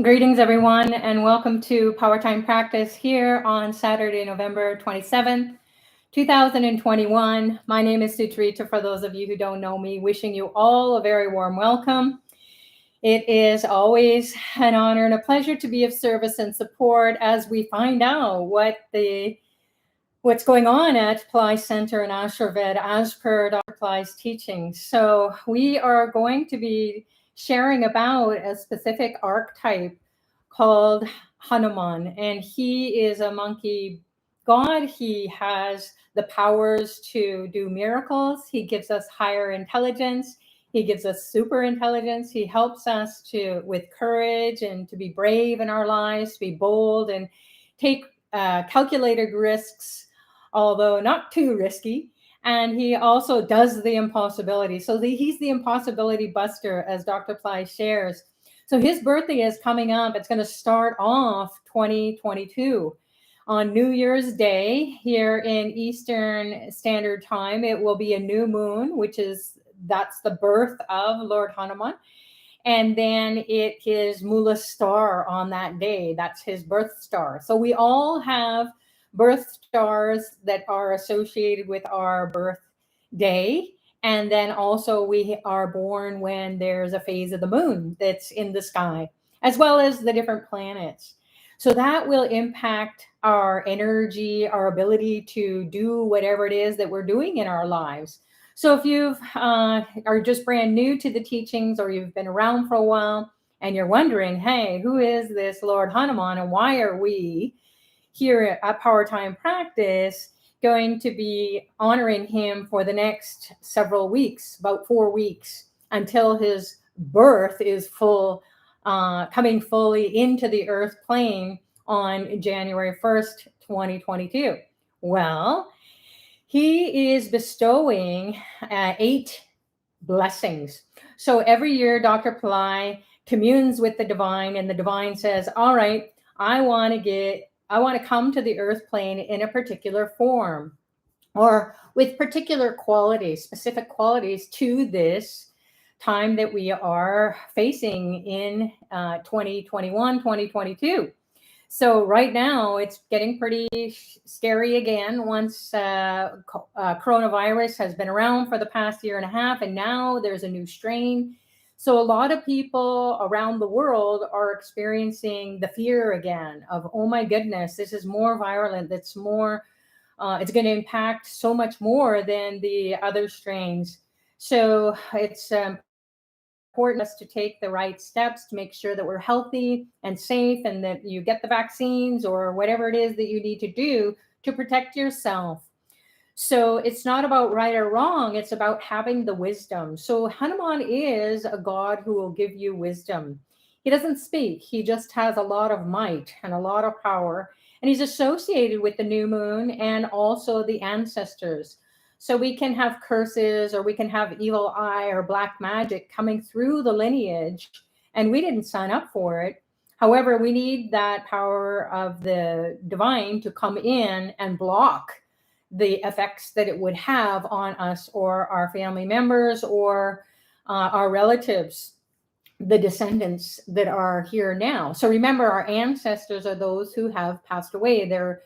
Greetings, everyone, and welcome to Powertime Practice here on Saturday, November 27th, 2021. My name is Sucharita, for those of you who don't know me, wishing you all a very warm welcome. It is always an honor and a pleasure to be of service and support as we find out what's going on at Pillai Center in Ashta as per Dr. Pillai's teachings. So we are going to be sharing about a specific archetype called Hanuman, and he is a monkey god. He has the powers to do miracles. He gives us higher intelligence. He gives us super intelligence. He helps us with courage and to be brave in our lives, to be bold and take calculated risks, although not too risky. And he also does the impossibility. So he's the impossibility buster, as Dr. Pillai shares. So his birthday is coming up. It's going to start off 2022. On New Year's Day here in Eastern Standard Time, it will be a new moon, that's the birth of Lord Hanuman. And then it is Mula star on that day. That's his birth star. So we all have birth stars that are associated with our birth day. And then also we are born when there's a phase of the moon that's in the sky, as well as the different planets. So that will impact our energy, our ability to do whatever it is that we're doing in our lives. So if you are just brand new to the teachings, or you've been around for a while and you're wondering, hey, who is this Lord Hanuman and why are we here at Powertime Practice going to be honoring him for the next several weeks, about 4 weeks, until his birth is coming fully into the earth plane on January 1st, 2022. Well, he is bestowing 8 blessings. So every year, Dr. Pillai communes with the divine, and the divine says, all right, I want to come to the earth plane in a particular form or with particular qualities, specific qualities to this time that we are facing in 2021, 2022. So right now it's getting pretty scary again once coronavirus has been around for the past year and a half, and now there's a new strain. So a lot of people around the world are experiencing the fear again of, oh my goodness, this is more virulent. It's more, it's going to impact so much more than the other strains. So it's important us to take the right steps to make sure that we're healthy and safe, and that you get the vaccines or whatever it is that you need to do to protect yourself. So it's not about right or wrong. It's about having the wisdom. So Hanuman is a god who will give you wisdom. He doesn't speak. He just has a lot of might and a lot of power. And he's associated with the new moon and also the ancestors. So we can have curses, or we can have evil eye or black magic coming through the lineage, and we didn't sign up for it. However, we need that power of the divine to come in and block the effects that it would have on us or our family members or our relatives, the descendants that are here now. So remember, our ancestors are those who have passed away. They're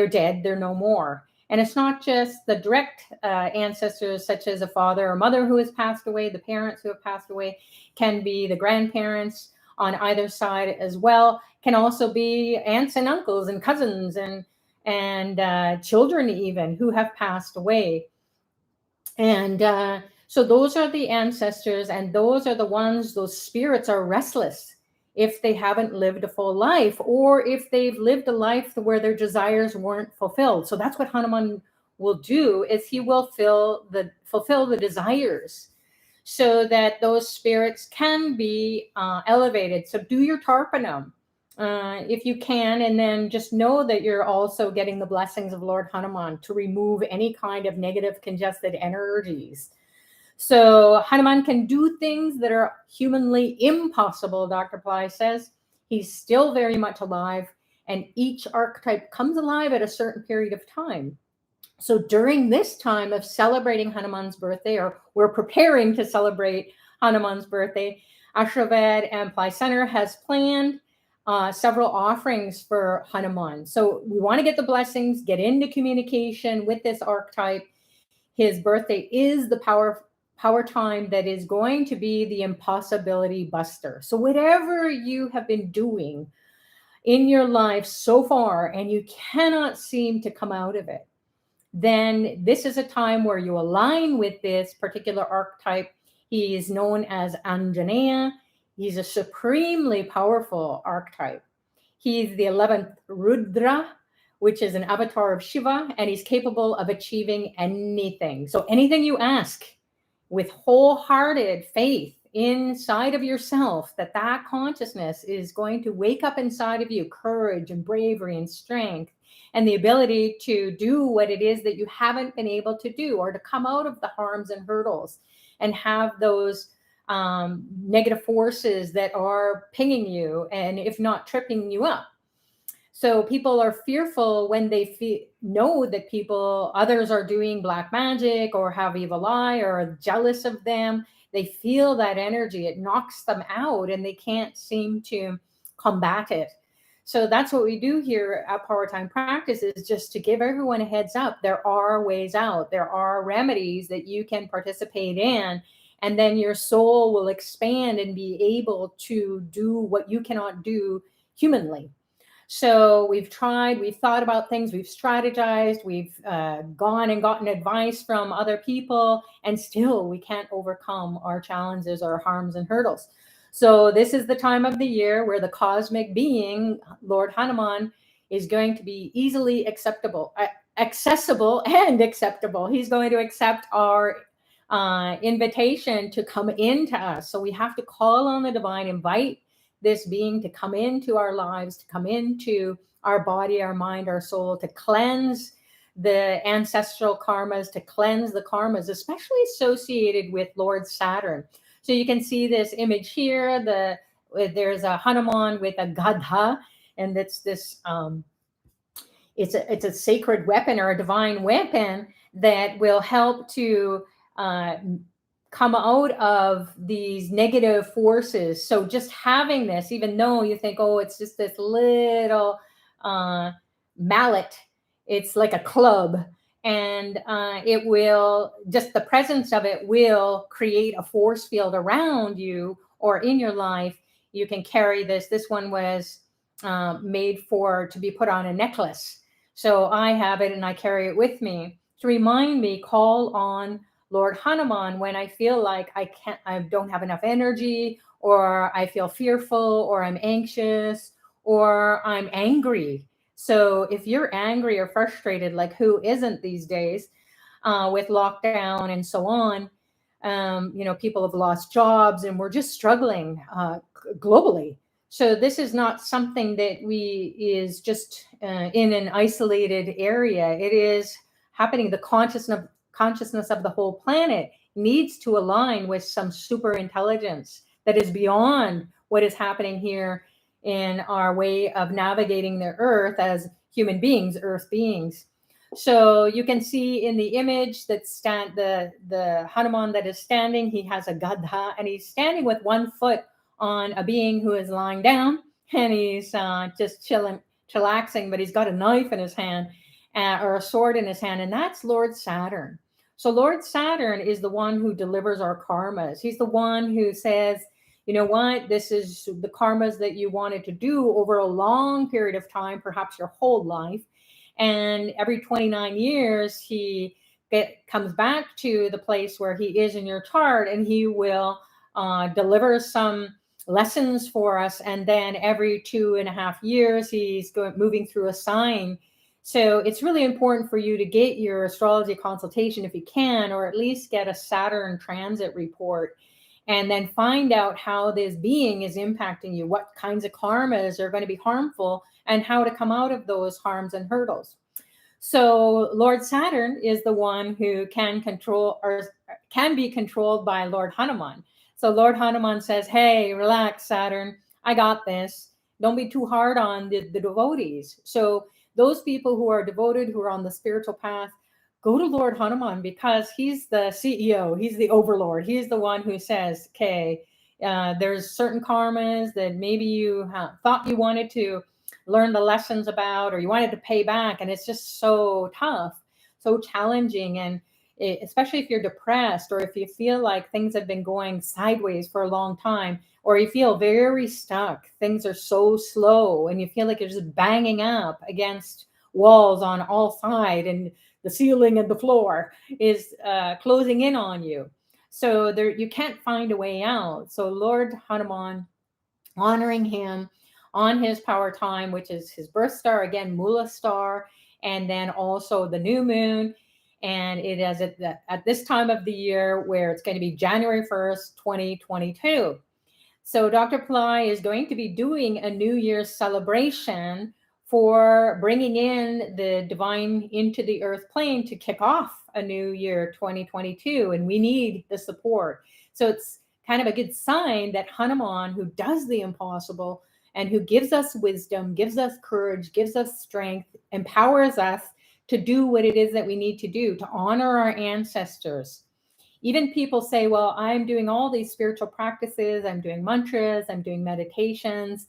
dead. They're no more. And it's not just the direct ancestors, such as a father or mother who has passed away. The parents who have passed away can be the grandparents on either side as well. Can also be aunts and uncles and cousins and children even who have passed away. And so those are the ancestors, and those are the ones, those spirits are restless if they haven't lived a full life, or if they've lived a life where their desires weren't fulfilled. So that's what Hanuman will do, is he will fulfill the desires so that those spirits can be elevated. So do your tarpanam if you can, and then just know that you're also getting the blessings of Lord Hanuman to remove any kind of negative congested energies. So Hanuman can do things that are humanly impossible, Dr. Pillai says. He's still very much alive, and each archetype comes alive at a certain period of time. So during this time of celebrating Hanuman's birthday, or we're preparing to celebrate Hanuman's birthday, Ashta and Pillai Center has planned several offerings for Hanuman. So we want to get the blessings, get into communication with this archetype. His birthday is the power time that is going to be the impossibility buster. So whatever you have been doing in your life so far and you cannot seem to come out of it, then this is a time where you align with this particular archetype. He is known as Anjaneya. He's a supremely powerful archetype. He's the 11th Rudra, which is an avatar of Shiva, and he's capable of achieving anything. So anything you ask with wholehearted faith inside of yourself, that consciousness is going to wake up inside of you, courage and bravery and strength, and the ability to do what it is that you haven't been able to do, or to come out of the harms and hurdles and have those negative forces that are pinging you and if not tripping you up. So people are fearful when they know that others are doing black magic or have evil eye or are jealous of them. They feel that energy, it knocks them out and they can't seem to combat it. So that's what we do here at Powertime Practice, is just to give everyone a heads up. There are ways out. There are remedies that you can participate in, and then your soul will expand and be able to do what you cannot do humanly. So we've tried, we've thought about things, we've strategized, we've gone and gotten advice from other people, and still we can't overcome our challenges, our harms and hurdles. So this is the time of the year where the cosmic being, Lord Hanuman, is going to be easily accessible and acceptable. He's going to accept our invitation to come into us. So we have to call on the divine, invite this being to come into our lives, to come into our body, our mind, our soul, to cleanse the ancestral karmas, to cleanse the karmas, especially associated with Lord Saturn. So you can see this image here. There's a Hanuman with a gadha, and it's this it's a sacred weapon or a divine weapon that will help to come out of these negative forces. So just having this, even though you think, oh, it's just this little mallet, it's like a club, and it will, just the presence of it will create a force field around you or in your life. You can carry this. This one was made to be put on a necklace. So I have it and I carry it with me to remind me, call on Lord Hanuman when I feel like I don't have enough energy, or I feel fearful, or I'm anxious, or I'm angry. So if you're angry or frustrated, like who isn't these days with lockdown and so on, people have lost jobs and we're just struggling globally. So this is not something that is just in an isolated area. It is happening. The consciousness of the whole planet needs to align with some super intelligence that is beyond what is happening here in our way of navigating the earth as human beings, earth beings. So you can see in the image that the Hanuman that is standing, he has a gadha, and he's standing with one foot on a being who is lying down, and he's just chillaxing, but he's got a knife in his hand or a sword in his hand, and that's Lord Saturn. So Lord Saturn is the one who delivers our karmas. He's the one who says, you know what, this is the karmas that you wanted to do over a long period of time, perhaps your whole life. And every 29 years, he comes back to the place where he is in your chart, and he will deliver some lessons for us. And then every 2.5 years, he's moving through a sign. So it's really important for you to get your astrology consultation if you can, or at least get a Saturn transit report, and then find out how this being is impacting you, what kinds of karmas are going to be harmful, and how to come out of those harms and hurdles. So Lord Saturn is the one who can control, or can be controlled by Lord Hanuman. So Lord Hanuman says, hey, relax, Saturn, I got this. Don't be too hard on the devotees. So those people who are devoted, who are on the spiritual path, go to Lord Hanuman, because he's the CEO, he's the overlord. He's the one who says, okay, There's certain karmas that maybe you thought you wanted to learn the lessons about, or you wanted to pay back, and it's just so tough, so challenging. And especially if you're depressed, or if you feel like things have been going sideways for a long time, or you feel very stuck, things are so slow, and you feel like you're just banging up against walls on all sides, and the ceiling and the floor is closing in on you. So there, you can't find a way out. So Lord Hanuman, honoring him on his power time, which is his birth star, again, Mula star, and then also the new moon. And it is at this time of the year where it's going to be January 1st, 2022. So Dr. Pillai is going to be doing a New Year's celebration for bringing in the divine into the earth plane to kick off a new year, 2022. And we need the support. So it's kind of a good sign that Hanuman, who does the impossible and who gives us wisdom, gives us courage, gives us strength, empowers us to do what it is that we need to do to honor our ancestors. Even people say, well, I'm doing all these spiritual practices, I'm doing mantras, I'm doing meditations.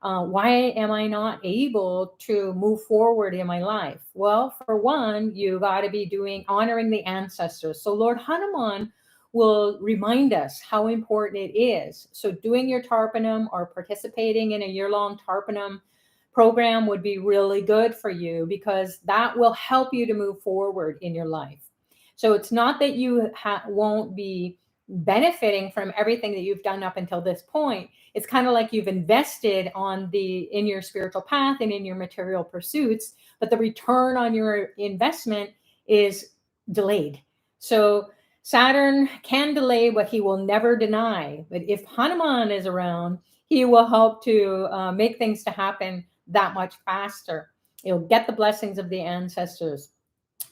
Why am I not able to move forward in my life? Well, for one, you got to be honoring the ancestors. So Lord Hanuman will remind us how important it is. So doing your Tarpanam or participating in a year-long Tarpanam program would be really good for you, because that will help you to move forward in your life. So it's not that you won't be benefiting from everything that you've done up until this point. It's kind of like you've invested in your spiritual path and in your material pursuits, but the return on your investment is delayed. So Saturn can delay, but he will never deny. But if Hanuman is around, he will help to make things to happen that much faster. You'll get the blessings of the ancestors.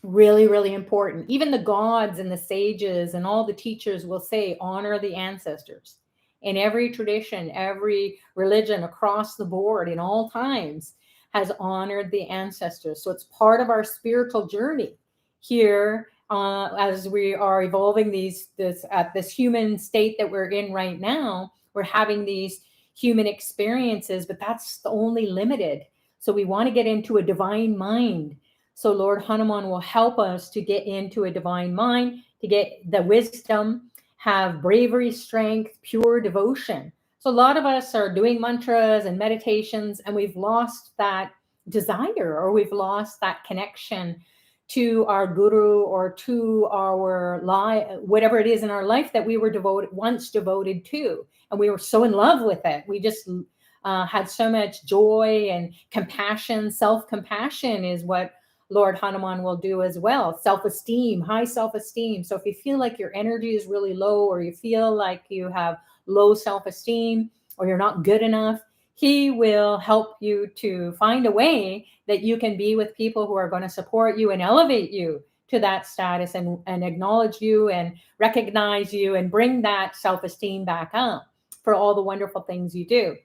Really, really important. Even the gods and the sages and all the teachers will say, honor the ancestors. In every tradition, every religion across the board in all times has honored the ancestors. So it's part of our spiritual journey here as we are evolving this human state that we're in right now. We're having these human experiences, but that's only limited. So we want to get into a divine mind. So Lord Hanuman will help us to get into a divine mind, to get the wisdom, have bravery, strength, pure devotion. So a lot of us are doing mantras and meditations, and we've lost that desire, or we've lost that connection to our guru, or to our life, whatever it is in our life that we were once devoted to. And we were so in love with it. We just had so much joy and compassion. Self-compassion is what Lord Hanuman will do as well. Self-esteem, high self-esteem. So if you feel like your energy is really low, or you feel like you have low self-esteem, or you're not good enough, he will help you to find a way that you can be with people who are going to support you and elevate you to that status, and acknowledge you and recognize you and bring that self-esteem back up for all the wonderful things you do.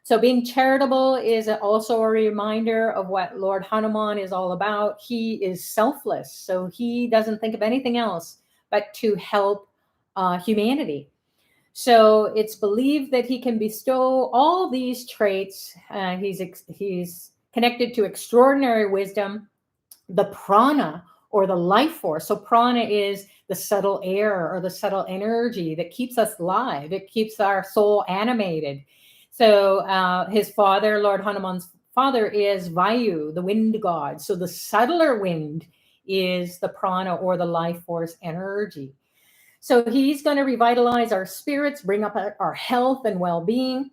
So being charitable is also a reminder of what Lord Hanuman is all about. He is selfless, so he doesn't think of anything else but to help humanity. So it's believed that he can bestow all these traits. He's connected to extraordinary wisdom, the prana, or the life force. So prana is the subtle air, or the subtle energy that keeps us alive. It keeps our soul animated. So his father, Lord Hanuman's father, is Vayu, the wind god. So the subtler wind is the prana, or the life force energy. So he's going to revitalize our spirits, bring up our health and well-being.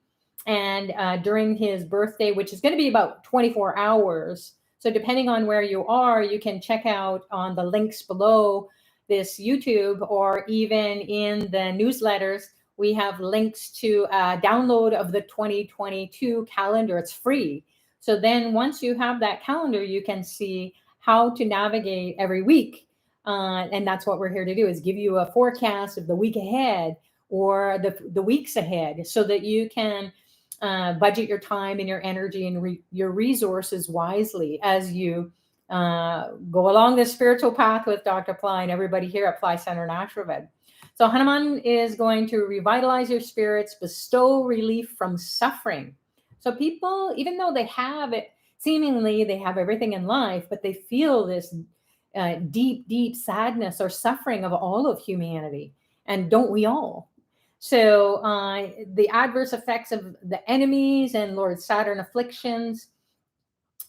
And during his birthday, which is going to be about 24 hours. So depending on where you are, you can check out on the links below this YouTube, or even in the newsletters, we have links to a download of the 2022 calendar. It's free. So then once you have that calendar, you can see how to navigate every week. And that's what we're here to do, is give you a forecast of the week ahead, or the weeks ahead, so that you can budget your time and your energy and your resources wisely as you go along this spiritual path with Dr. Pillai and everybody here at Pillai Center and Ashta Lakshmi. So Hanuman is going to revitalize your spirits, bestow relief from suffering. So people, even though they have it, seemingly they have everything in life, but they feel this deep, deep sadness or suffering of all of humanity. And don't we all? So the adverse effects of the enemies and Lord Saturn afflictions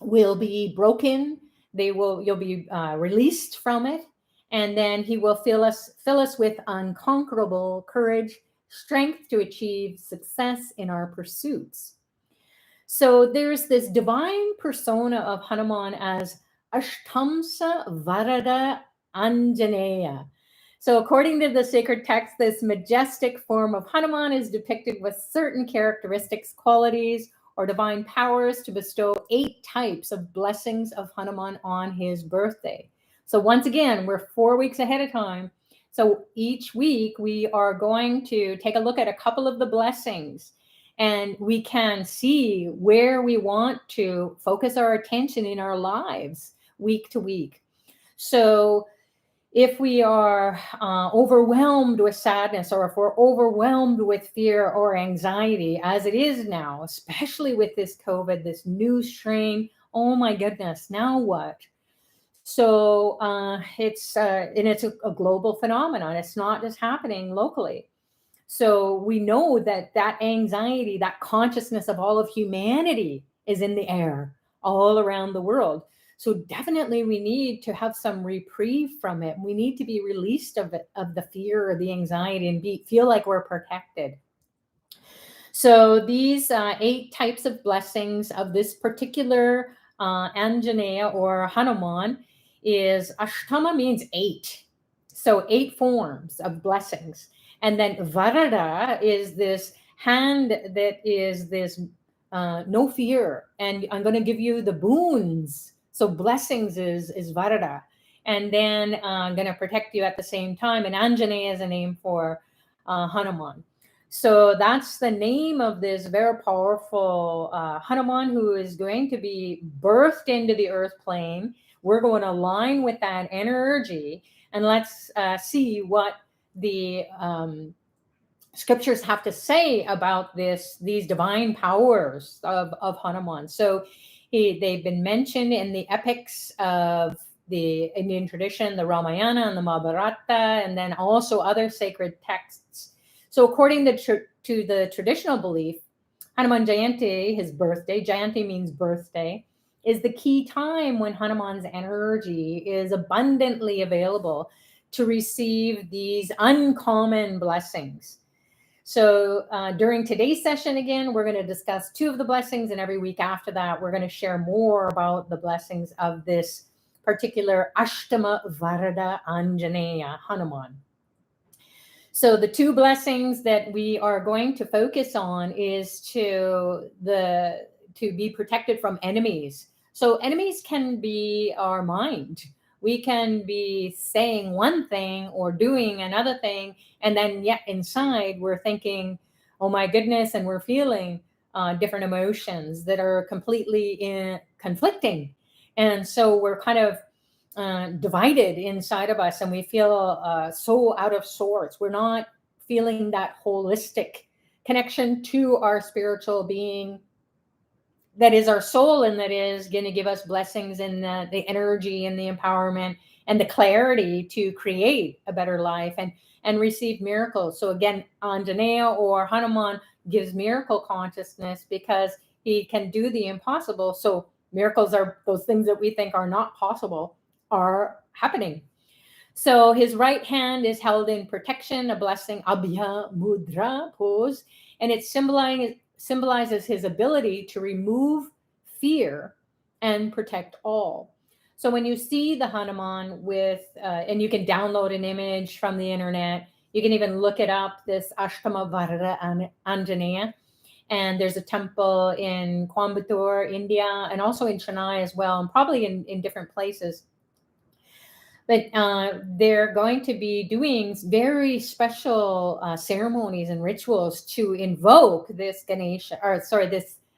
will be broken. You'll be released from it, and then he will fill us with unconquerable courage, strength to achieve success in our pursuits. So there's this divine persona of Hanuman as Ashtamsa Varada Anjaneya. So according to the sacred text, this majestic form of Hanuman is depicted with certain characteristics, qualities, or divine powers to bestow 8 types of blessings of Hanuman on his birthday. So once again, we're 4 weeks ahead of time. So each week we are going to take a look at a couple of the blessings, and we can see where we want to focus our attention in our lives week to week. So if we are overwhelmed with sadness, or if we're overwhelmed with fear or anxiety, as it is now, especially with this COVID, this new strain, oh my goodness, now what? So it's a global phenomenon. It's not just happening locally. So we know that anxiety, that consciousness of all of humanity is in the air all around the world. So definitely we need to have some reprieve from it. We need to be released of it, of the fear or the anxiety, and feel like we're protected. So these 8 types of blessings of this particular Anjaneya or Hanuman is Ashtama means 8. So 8 forms of blessings. And then Varada is this hand that is this no fear. And I'm going to give you the boons. So blessings is Varada. And then I'm going to protect you at the same time. And Anjaneya is a name for Hanuman. So that's the name of this very powerful Hanuman, who is going to be birthed into the earth plane. We're going to align with that energy, and let's see what the scriptures have to say about these divine powers of Hanuman. So they've been mentioned in the epics of the Indian tradition, the Ramayana and the Mahabharata, and then also other sacred texts. So according to the traditional belief, Hanuman Jayanti, his birthday, Jayanti means birthday, is the key time when Hanuman's energy is abundantly available to receive these uncommon blessings. So during today's session, again, we're going to discuss 2 of the blessings, and every week after that, we're going to share more about the blessings of this particular Ashtama Varada Anjaneya Hanuman. So the 2 blessings that we are going to focus on is to be protected from enemies. So enemies can be our mind. We can be saying one thing or doing another thing, and then yet inside we're thinking, oh my goodness, and we're feeling different emotions that are completely conflicting. And so we're kind of divided inside of us, and we feel so out of sorts. We're not feeling that holistic connection to our spiritual being that is our soul, and that is going to give us blessings and the energy and the empowerment and the clarity to create a better life and receive miracles. So again, Anjaneya or Hanuman gives miracle consciousness because he can do the impossible. So miracles are those things that we think are not possible are happening. So his right hand is held in protection, a blessing, Abhya Mudra pose, and it symbolizes his ability to remove fear and protect all. So when you see the Hanuman with, and you can download an image from the internet, you can even look it up, this Ashtama Varada Anjaneya. And there's a temple in Coimbatore, India, and also in Chennai as well, and probably in different places. But they're going to be doing very special ceremonies and rituals to invoke this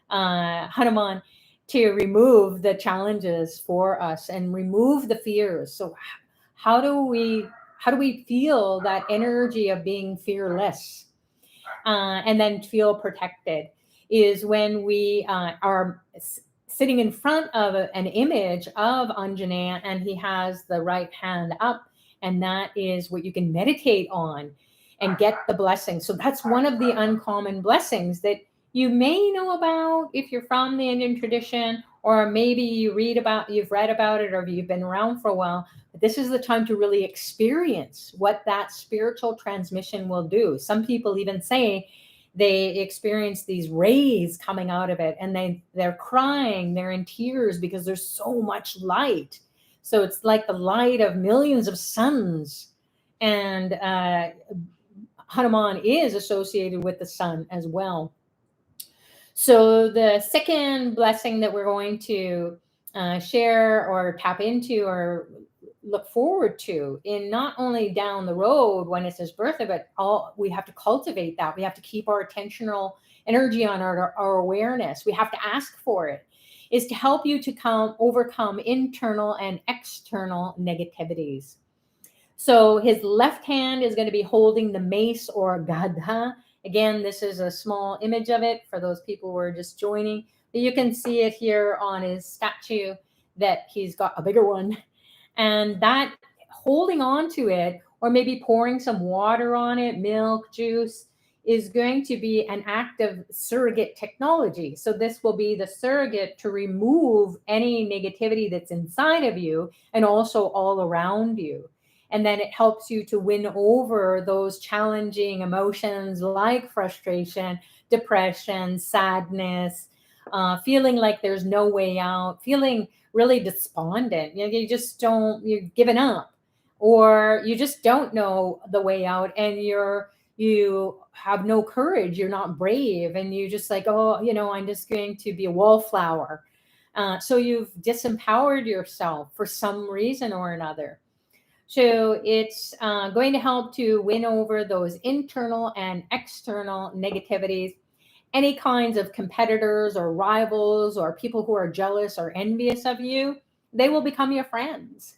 Hanuman, to remove the challenges for us and remove the fears. So how do we how do we feel that energy of being fearless, and then feel protected, is when we are sitting in front of an image of Anjaneya, and he has the right hand up, and that is what you can meditate on and get the blessing. So that's one of the uncommon blessings that you may know about if you're from the Indian tradition, or maybe you've read about it, or you've been around for a while. But this is the time to really experience what that spiritual transmission will do. Some people even say they experience these rays coming out of it, and they're crying, they're in tears because there's so much light. So it's like the light of millions of suns. And Hanuman is associated with the sun as well. So the second blessing that we're going to share or tap into or look forward to, in not only down the road when it's his birthday, but we have to cultivate that. We have to keep our attentional energy on our awareness. We have to ask for it, is to help you to overcome internal and external negativities. So his left hand is going to be holding the mace or gadha. Again, this is a small image of it for those people who are just joining. But you can see it here on his statue that he's got a bigger one. And that holding on to it, or maybe pouring some water on it, milk, juice, is going to be an act of surrogate technology. So this will be the surrogate to remove any negativity that's inside of you and also all around you. And then it helps you to win over those challenging emotions like frustration, depression, sadness, feeling like there's no way out, feeling really despondent. You just you've given up, or you just don't know the way out, and you have no courage, you're not brave, and you just like, oh, I'm just going to be a wallflower. So you've disempowered yourself for some reason or another. So it's going to help to win over those internal and external negativities. Any kinds of competitors or rivals or people who are jealous or envious of you, they will become your friends.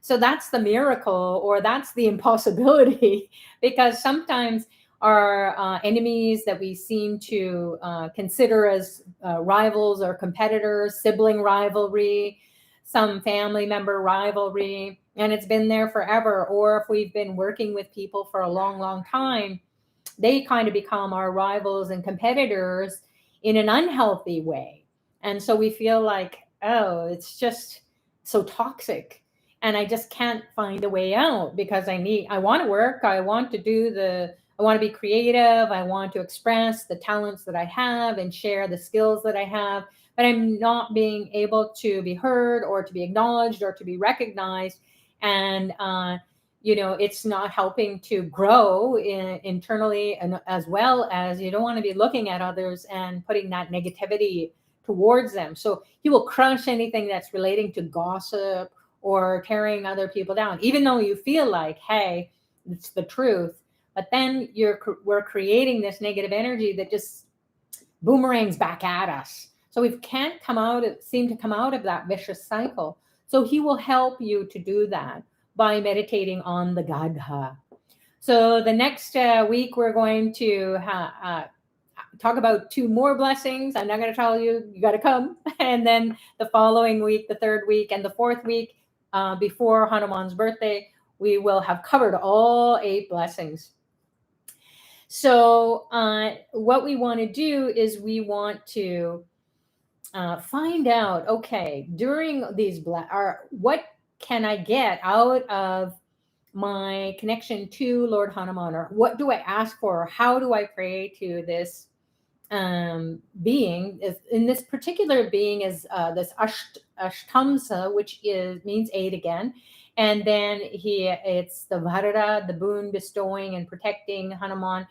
So that's the miracle, or that's the impossibility, because sometimes our enemies that we seem to consider as rivals or competitors, sibling rivalry, some family member rivalry, and it's been there forever, or if we've been working with people for a long, long time, they kind of become our rivals and competitors in an unhealthy way. And so we feel like, oh, it's just so toxic, and I just can't find a way out, because I want to work, I want to be creative, I want to express the talents that I have and share the skills that I have, but I'm not being able to be heard or to be acknowledged or to be recognized. And it's not helping to grow internally, and as well as you don't want to be looking at others and putting that negativity towards them. So you will crush anything that's relating to gossip or tearing other people down, even though you feel like, hey, it's the truth. But then we're creating this negative energy that just boomerangs back at us. So we can't seem to come out of that vicious cycle. So he will help you to do that by meditating on the Gadha. So the next week, we're going to talk about 2 more blessings. I'm not going to tell you, you got to come. And then the following week, the 3rd week, and the 4th week, before Hanuman's birthday, we will have covered all 8 blessings. So what we want to do is we want to find out, okay, during these what can I get out of my connection to Lord Hanuman, or what do I ask for, or how do I pray to this being? In this particular being is this Ashtamsa, which means 8 again, and then it's the Varada, the boon bestowing and protecting Hanuman,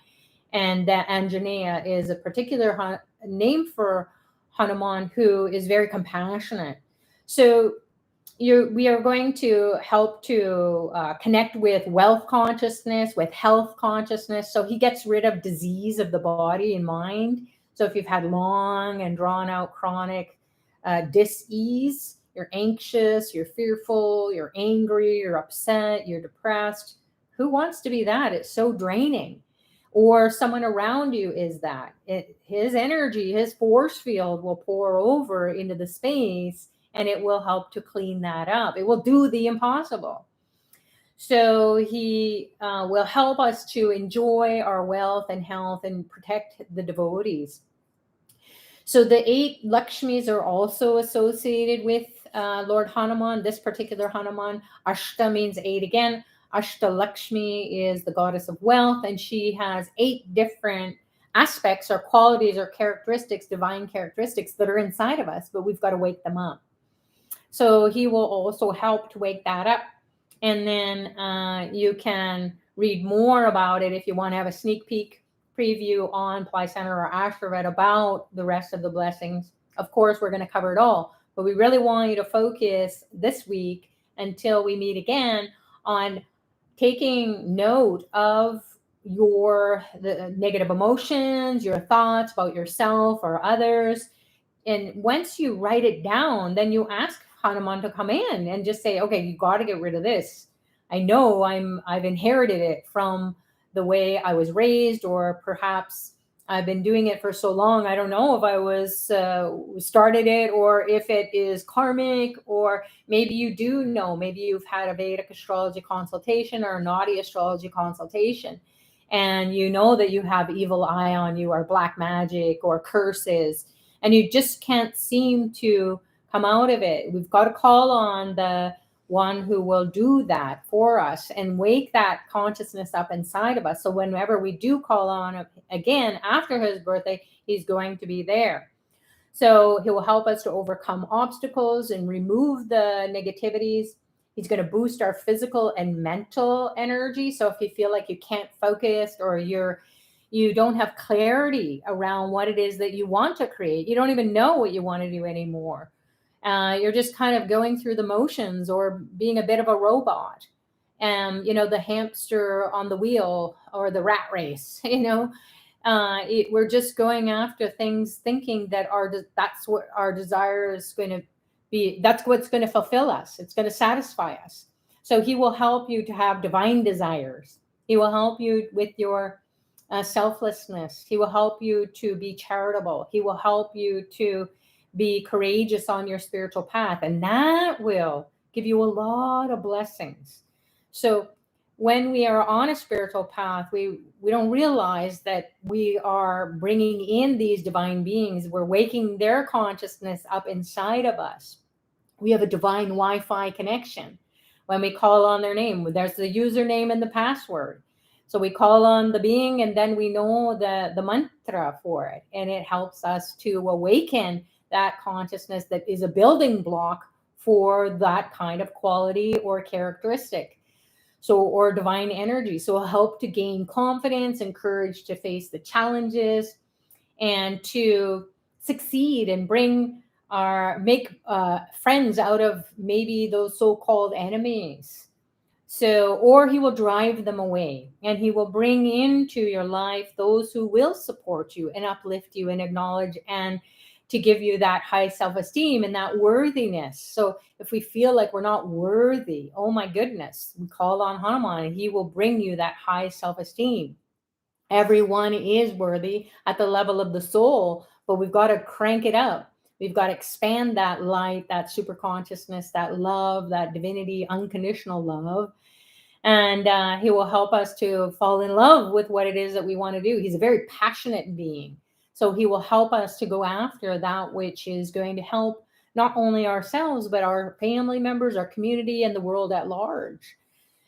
and that Anjaneya is a particular name for Hanuman, who is very compassionate. So we are going to help to connect with wealth consciousness, with health consciousness. So he gets rid of disease of the body and mind. So if you've had long and drawn out chronic dis-ease, you're anxious, you're fearful, you're angry, you're upset, you're depressed, Who wants to be that? It's so draining. Or someone around you is that. His energy, his force field will pour over into the space, and it will help to clean that up. It will do the impossible. So he will help us to enjoy our wealth and health and protect the devotees. So the 8 Lakshmis are also associated with Lord Hanuman, this particular Hanuman. Ashta means 8 again. Ashta Lakshmi is the goddess of wealth, and she has 8 different aspects or qualities or characteristics, divine characteristics that are inside of us, but we've got to wake them up. So he will also help to wake that up. And then you can read more about it if you want to have a sneak peek preview on Pillai Center or Ashta about the rest of the blessings. Of course, we're going to cover it all, but we really want you to focus this week until we meet again on taking note of the negative emotions, your thoughts about yourself or others. And once you write it down, then you ask Hanuman to come in and just say, okay, you got to get rid of this. I know I've inherited it from the way I was raised, or perhaps I've been doing it for so long. I don't know if I was started it, or if it is karmic, or maybe you do know, maybe you've had a Vedic astrology consultation or a naughty astrology consultation, and you know that you have evil eye on you, or black magic, or curses, and you just can't seem to come out of it. We've got to call on the one who will do that for us and wake that consciousness up inside of us. So whenever we do call on him again after his birthday, he's going to be there. So he will help us to overcome obstacles and remove the negativities. He's going to boost our physical and mental energy. So if you feel like you can't focus, or you don't have clarity around what it is that you want to create, you don't even know what you want to do anymore. You're just kind of going through the motions, or being a bit of a robot. The hamster on the wheel, or the rat race, we're just going after things, thinking that that's what our desire is going to be. That's what's going to fulfill us. It's going to satisfy us. So he will help you to have divine desires. He will help you with your selflessness. He will help you to be charitable. He will help you to be courageous on your spiritual path, and that will give you a lot of blessings. So when we are on a spiritual path, we don't realize that we are bringing in these divine beings. We're waking their consciousness up inside of us. We have a divine Wi-Fi connection. When we call on their name, there's the username and the password. So we call on the being, and then we know the mantra for it, and it helps us to awaken that consciousness that is a building block for that kind of quality or characteristic. So, or divine energy. So it'll help to gain confidence and courage to face the challenges, and to succeed and make friends out of maybe those so-called enemies. So, or he will drive them away, and he will bring into your life those who will support you and uplift you and acknowledge, and to give you that high self-esteem and that worthiness. So if we feel like we're not worthy, oh my goodness, we call on Hanuman, and he will bring you that high self-esteem. Everyone is worthy at the level of the soul, but we've got to crank it up. We've got to expand that light, that super consciousness, that love, that divinity, unconditional love. And he will help us to fall in love with what it is that we want to do. He's a very passionate being. So he will help us to go after that which is going to help not only ourselves, but our family members, our community, and the world at large.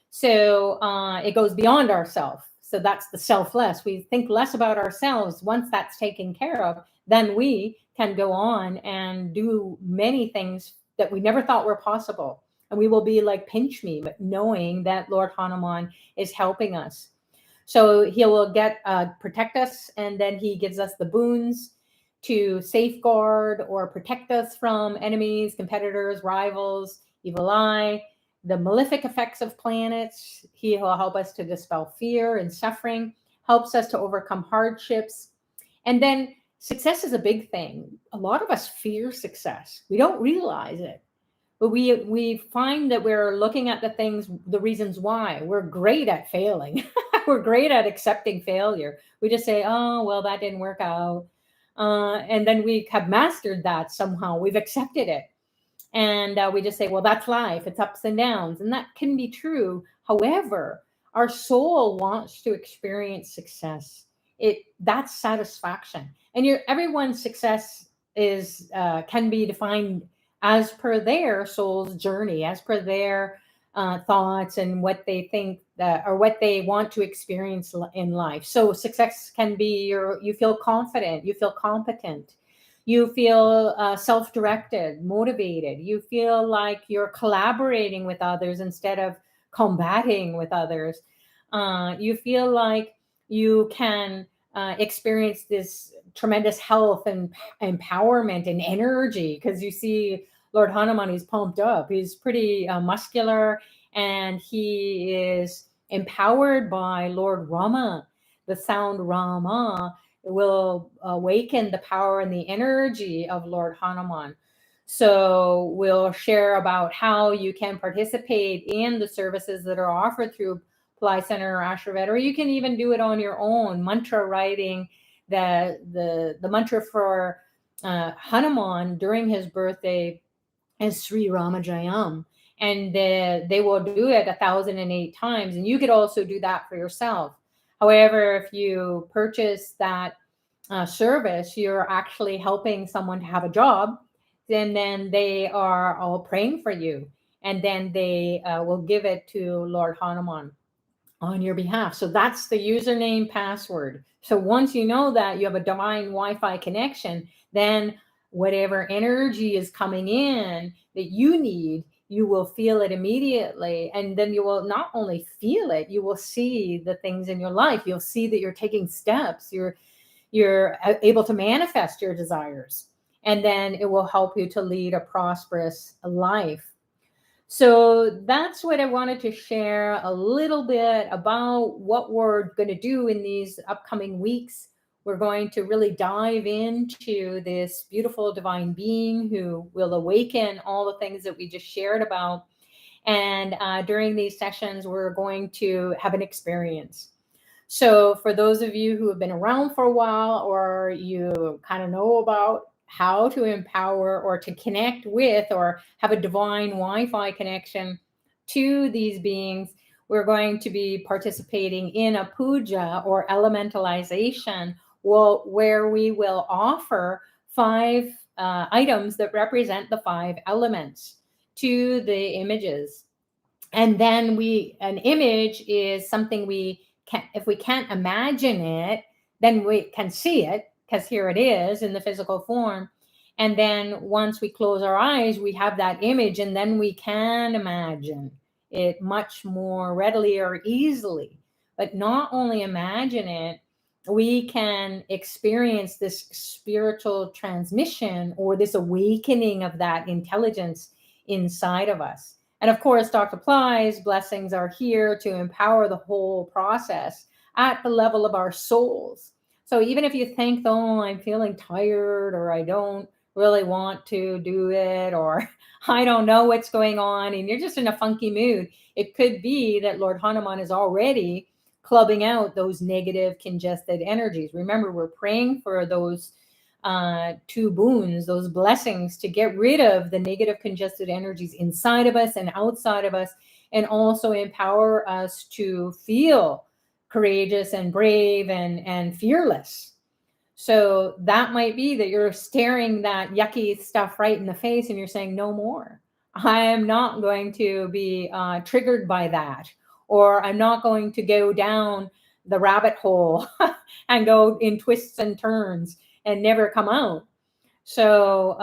So it goes beyond ourselves. So that's the selfless. We think less about ourselves. Once that's taken care of, then we can go on and do many things that we never thought were possible. And we will be like pinch me, but knowing that Lord Hanuman is helping us. So he will protect us, and then he gives us the boons to safeguard or protect us from enemies, competitors, rivals, evil eye, the malefic effects of planets. He will help us to dispel fear and suffering, helps us to overcome hardships. And then success is a big thing. A lot of us fear success. We don't realize it. But we find that we're looking at the things, the reasons why. We're great at failing. We're great at accepting failure. We just say, oh, well, that didn't work out. And then we have mastered that somehow. We've accepted it. And we just say, well, that's life. It's ups and downs. And that can be true. However, our soul wants to experience success. That's satisfaction. And everyone's success is can be defined as per their soul's journey, as per their thoughts and what they think or what they want to experience in life. So success can be you feel confident, you feel competent, you feel self-directed, motivated, you feel like you're collaborating with others instead of combating with others. You feel like you can experience this tremendous health and empowerment and energy, because you see Lord Hanuman, he's pumped up. He's pretty muscular, and he is empowered by Lord Rama. The sound Rama will awaken the power and the energy of Lord Hanuman. So we'll share about how you can participate in the services that are offered through Pillai Center or Ashta, or you can even do it on your own. Mantra writing, the mantra for Hanuman during his birthday is Sri Rama Jayam, and they will do it 1,008 times, and you could also do that for yourself. However, if you purchase that service, you're actually helping someone to have a job, and then they are all praying for you, and then they will give it to Lord Hanuman on your behalf. So that's the username password. So once you know that you have a divine Wi-Fi connection, then whatever energy is coming in that you need, you will feel it immediately. And then you will not only feel it, you will see the things in your life. You'll see that you're taking steps. You're able to manifest your desires. And then it will help you to lead a prosperous life. So that's what I wanted to share a little bit about what we're going to do in these upcoming weeks. We're going to really dive into this beautiful divine being who will awaken all the things that we just shared about. And during these sessions, we're going to have an experience. So for those of you who have been around for a while, or you kind of know about how to empower or to connect with or have a divine Wi-Fi connection to these beings, we're going to be participating in a puja or elementalization, where we will offer 5 items that represent the 5 elements to the images. And then an image is something if we can't imagine it, then we can see it, because here it is in the physical form. And then once we close our eyes, we have that image, and then we can imagine it much more readily or easily. But not only imagine it, we can experience this spiritual transmission or this awakening of that intelligence inside of us. And of course, Dr. Pillai's blessings are here to empower the whole process at the level of our souls. So even if you think, oh, I'm feeling tired, or I don't really want to do it, or I don't know what's going on, and you're just in a funky mood, it could be that Lord Hanuman is already clubbing out those negative congested energies. Remember, we're praying for those 2 boons, those blessings, to get rid of the negative congested energies inside of us and outside of us, and also empower us to feel courageous and brave and fearless. So that might be that you're staring that yucky stuff right in the face and you're saying, no more. I am not going to be triggered by that, or I'm not going to go down the rabbit hole and go in twists and turns and never come out. So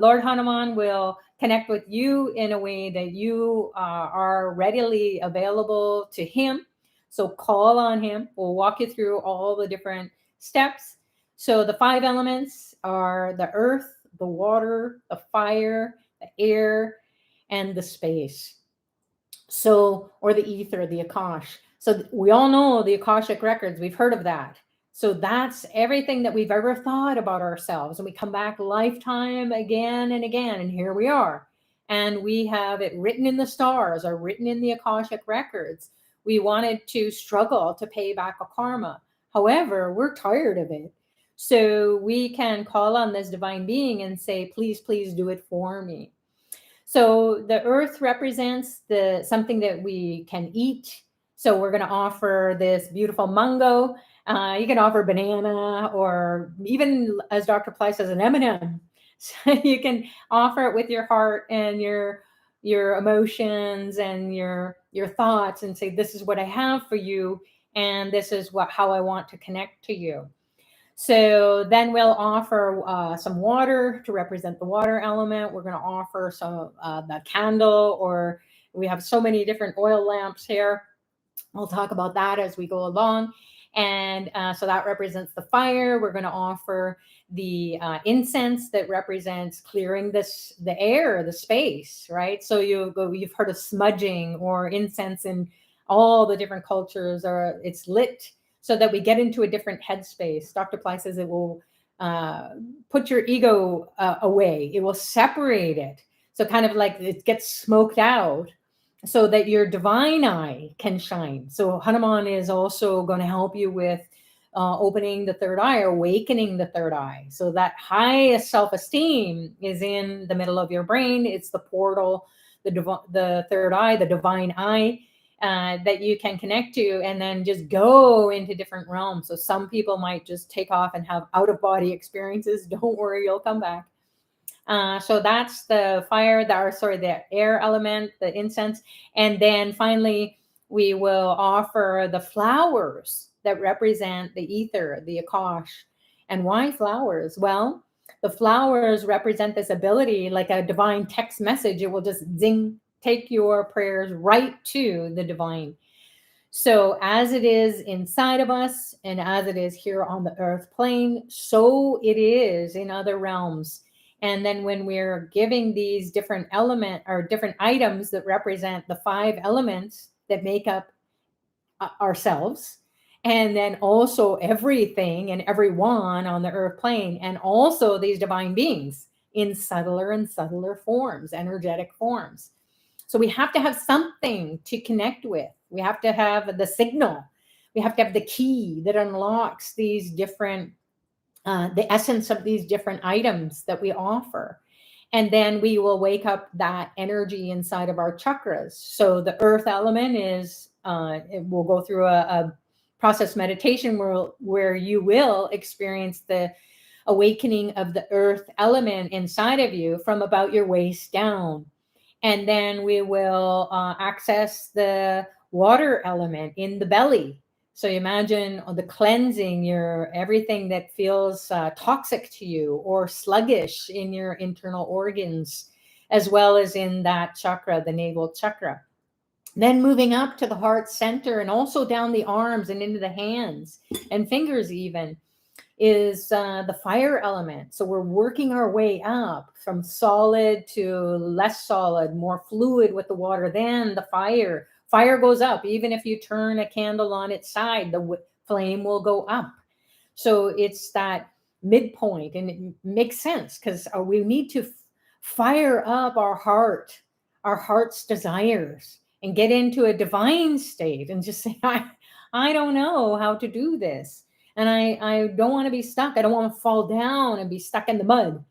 Lord Hanuman will connect with you in a way that you are readily available to him. So call on him. We'll walk you through all the different steps. So the 5 elements are the earth, the water, the fire, the air, and the space. So, or the ether, the Akash. So we all know the Akashic records. We've heard of that. So that's everything that we've ever thought about ourselves. And we come back lifetime again and again, and here we are. and we have it written in the stars or written in the Akashic records. We wanted to struggle to pay back a karma. However, we're tired of it. So we can call on this divine being and say, please, please do it for me. So the earth represents something that we can eat. So we're going to offer this beautiful mango. You can offer banana, or even, as Dr. Pillai says, an M&M. So you can offer it with your heart and your emotions and your thoughts, and say, this is what I have for you, and this is how I want to connect to you. So then we'll offer some water to represent the water element. We're going to offer some the candle, or we have so many different oil lamps here. We'll talk about that as we go along. And so that represents the fire. We're going to offer the incense that represents clearing the air, the space, right? So you've heard of smudging or incense in all the different cultures, or it's lit so that we get into a different headspace. Dr. Pillai says it will put your ego away. It will separate it. So kind of like it gets smoked out, so that your divine eye can shine. So Hanuman is also going to help you with opening the third eye, awakening the third eye. So that highest self-esteem is in the middle of your brain. It's the portal, the third eye, the divine eye, that you can connect to, and then just go into different realms. So some people might just take off and have out-of-body experiences. Don't worry, you'll come back. So that's the fire, the air element, the incense. And then finally, we will offer the flowers that represent the ether, the Akash. And why flowers? Well, the flowers represent this ability, like a divine text message. It will just zing, take your prayers right to the divine. So as it is inside of us, and as it is here on the earth plane, so it is in other realms. And then when we're giving these different different items that represent the 5 elements that make up ourselves, and then also everything and everyone on the earth plane, and also these divine beings in subtler and subtler forms, energetic forms. So we have to have something to connect with. We have to have the signal. We have to have the key that unlocks these different the essence of these different items that we offer. And then we will wake up that energy inside of our chakras. So the earth element is, we'll go through a process meditation where you will experience the awakening of the earth element inside of you from about your waist down. And then we will access the water element in the belly. So you imagine the cleansing everything that feels toxic to you or sluggish in your internal organs, as well as in that chakra, the navel chakra. Then moving up to the heart center, and also down the arms and into the hands and fingers even, is the fire element. So we're working our way up from solid to less solid, more fluid with the water, then the fire. Fire goes up. Even if you turn a candle on its side, the flame will go up. So it's that midpoint, and it makes sense because we need to fire up our heart's desires, and get into a divine state and just say, I don't know how to do this. And I don't want to be stuck. I don't want to fall down and be stuck in the mud.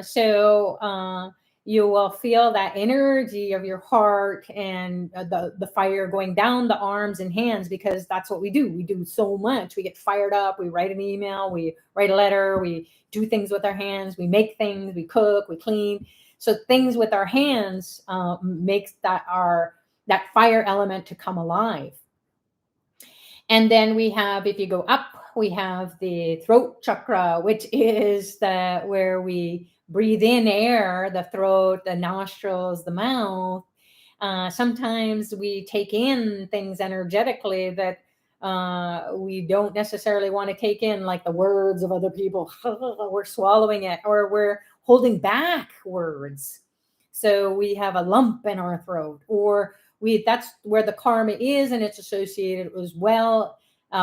So you will feel that energy of your heart and the fire going down the arms and hands, because that's what we do. We do so much. We get fired up. We write an email. We write a letter. We do things with our hands. We make things. We cook. We clean. So things with our hands makes that fire element to come alive. And then we have, if you go up, we have the throat chakra, which is where we breathe in air, the throat, the nostrils, the mouth. Sometimes we take in things energetically that we don't necessarily want to take in, like the words of other people. We're swallowing it, or we're holding back words. So we have a lump in our throat, or that's where the karma is, and it's associated as well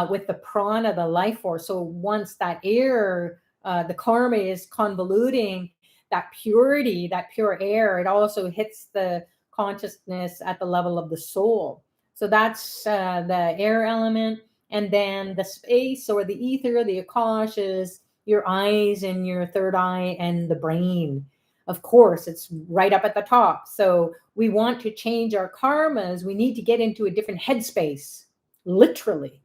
with the prana, the life force. So once that air, the karma is convoluting, that purity, that pure air. It also hits the consciousness at the level of the soul. So that's the air element. And then the space or the ether, the Akash, is your eyes and your third eye and the brain. Of course, it's right up at the top. So we want to change our karmas. We need to get into a different headspace, literally.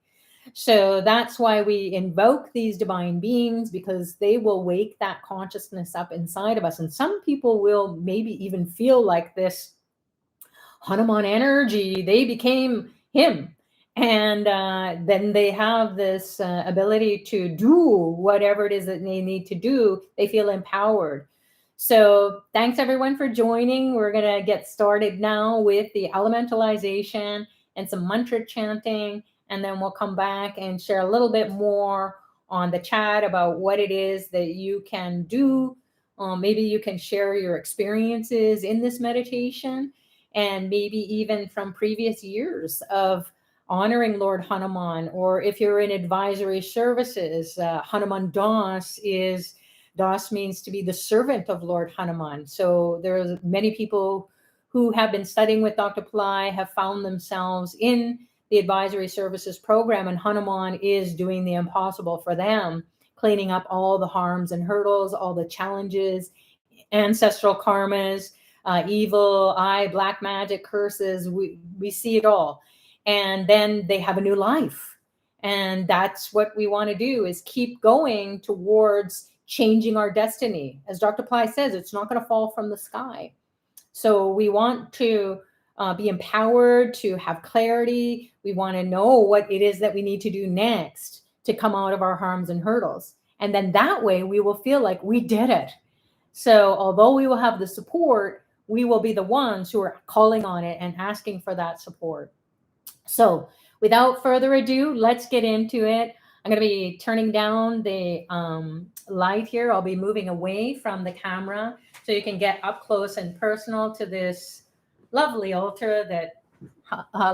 So that's why we invoke these divine beings, because they will wake that consciousness up inside of us. And some people will maybe even feel like this Hanuman energy, they became him. And then they have this ability to do whatever it is that they need to do. They feel empowered. So thanks everyone for joining. We're going to get started now with the elementalization and some mantra chanting. And then we'll come back and share a little bit more on the chat about what it is that you can do. Maybe you can share your experiences in this meditation, and maybe even from previous years of honoring Lord Hanuman. Or if you're in advisory services, Hanuman Das means to be the servant of Lord Hanuman. So there's many people who have been studying with Dr. Pillai have found themselves in the advisory services program, and Hanuman is doing the impossible for them, cleaning up all the harms and hurdles, all the challenges, ancestral karmas, evil eye, black magic, curses. We see it all. And then they have a new life. And that's what we want to do, is keep going towards changing our destiny. As Dr. Pillai says, it's not going to fall from the sky. So we want to be empowered, to have clarity. We want to know what it is that we need to do next to come out of our harms and hurdles. And then that way we will feel like we did it. So although we will have the support, we will be the ones who are calling on it and asking for that support. So without further ado, let's get into it. I'm going to be turning down the light here. I'll be moving away from the camera so you can get up close and personal to this lovely altar that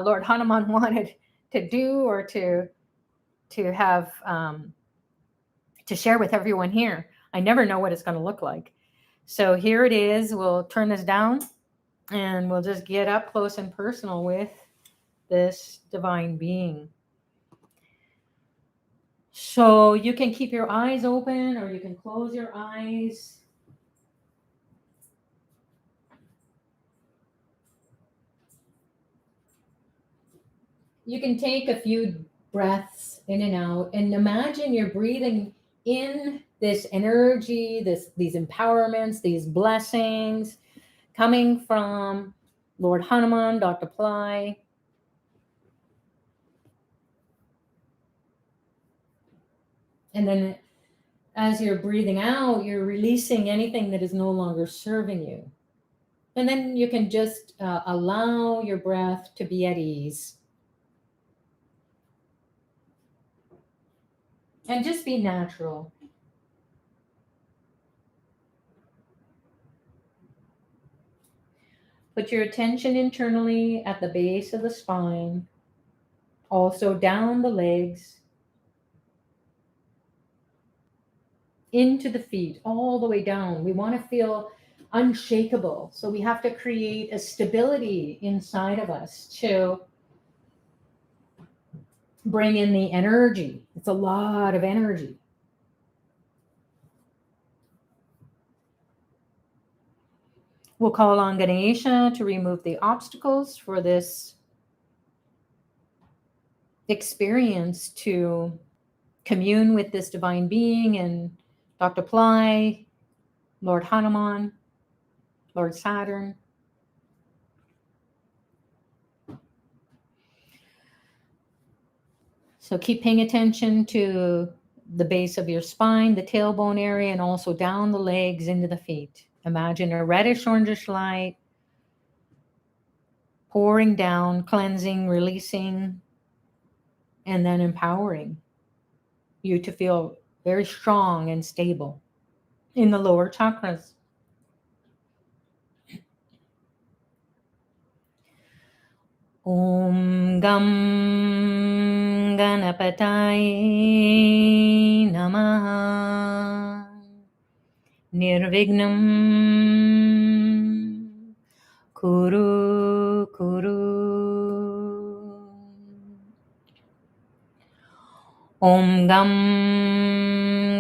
Lord Hanuman wanted to do, or to have to share with everyone here. I never know what it's going to look like. So here it is. We'll turn this down and we'll just get up close and personal with this divine being. So you can keep your eyes open or you can close your eyes. You can take a few breaths in and out and imagine you're breathing in this energy, these empowerments, these blessings coming from Lord Hanuman, Dr. Pillai. And then as you're breathing out, you're releasing anything that is no longer serving you. And then you can just allow your breath to be at ease. And just be natural. Put your attention internally at the base of the spine, also down the legs, into the feet, all the way down. We want to feel unshakable. So we have to create a stability inside of us to bring in the energy. It's a lot of energy. We'll call on Ganesha to remove the obstacles for this experience, to commune with this divine being and Dr. Pillai, Lord Hanuman, Lord Saturn. So keep paying attention to the base of your spine, the tailbone area, and also down the legs into the feet. Imagine a reddish orangish light pouring down, cleansing, releasing, and then empowering you to feel very strong and stable in the lower chakras. Om Gam Ganapataye Namaha. nirvignam kuru kuru. Om Gam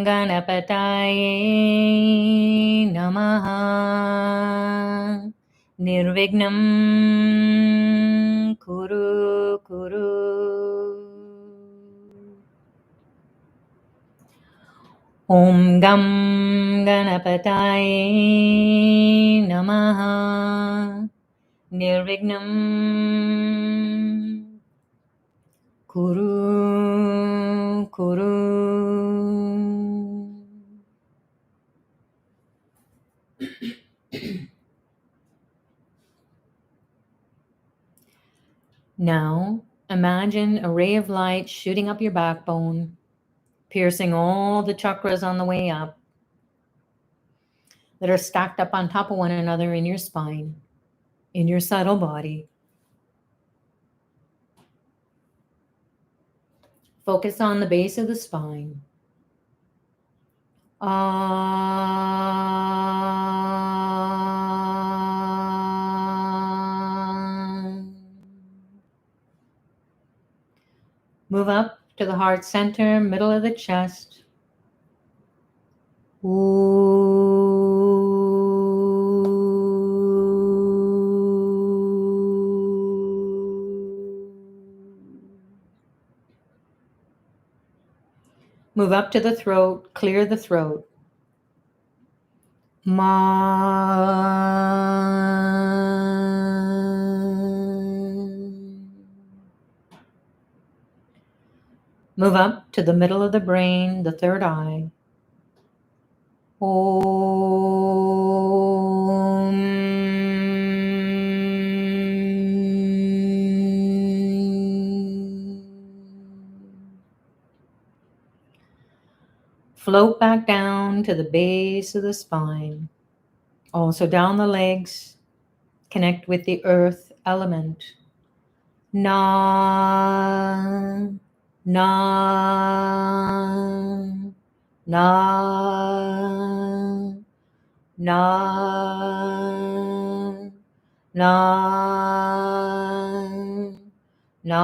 Ganapataye Namaha Nirvignam Kuru Kuru. Om Gam Ganapataye Namaha Nirvignam Kuru Kuru. Now, imagine a ray of light shooting up your backbone, piercing all the chakras on the way up that are stacked up on top of one another in your spine, in your subtle body. Focus on the base of the spine. Move up to the heart center, middle of the chest. Move up to the throat, clear the throat. Move up to the middle of the brain, the third eye. Float back down to the base of the spine. Also down the legs. Connect with the earth element. Na, na, na, na, na, na.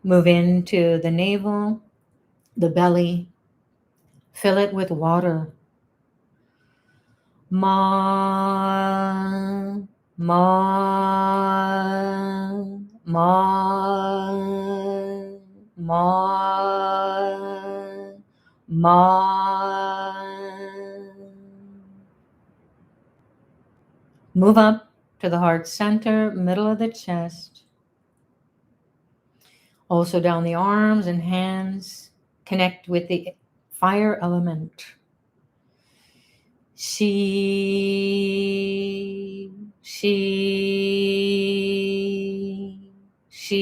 Move into the navel, the belly. Fill it with water. Ma, ma, ma, ma, ma. Move up to the heart center, middle of the chest. Also down the arms and hands. Connect with the fire element. She, she, she,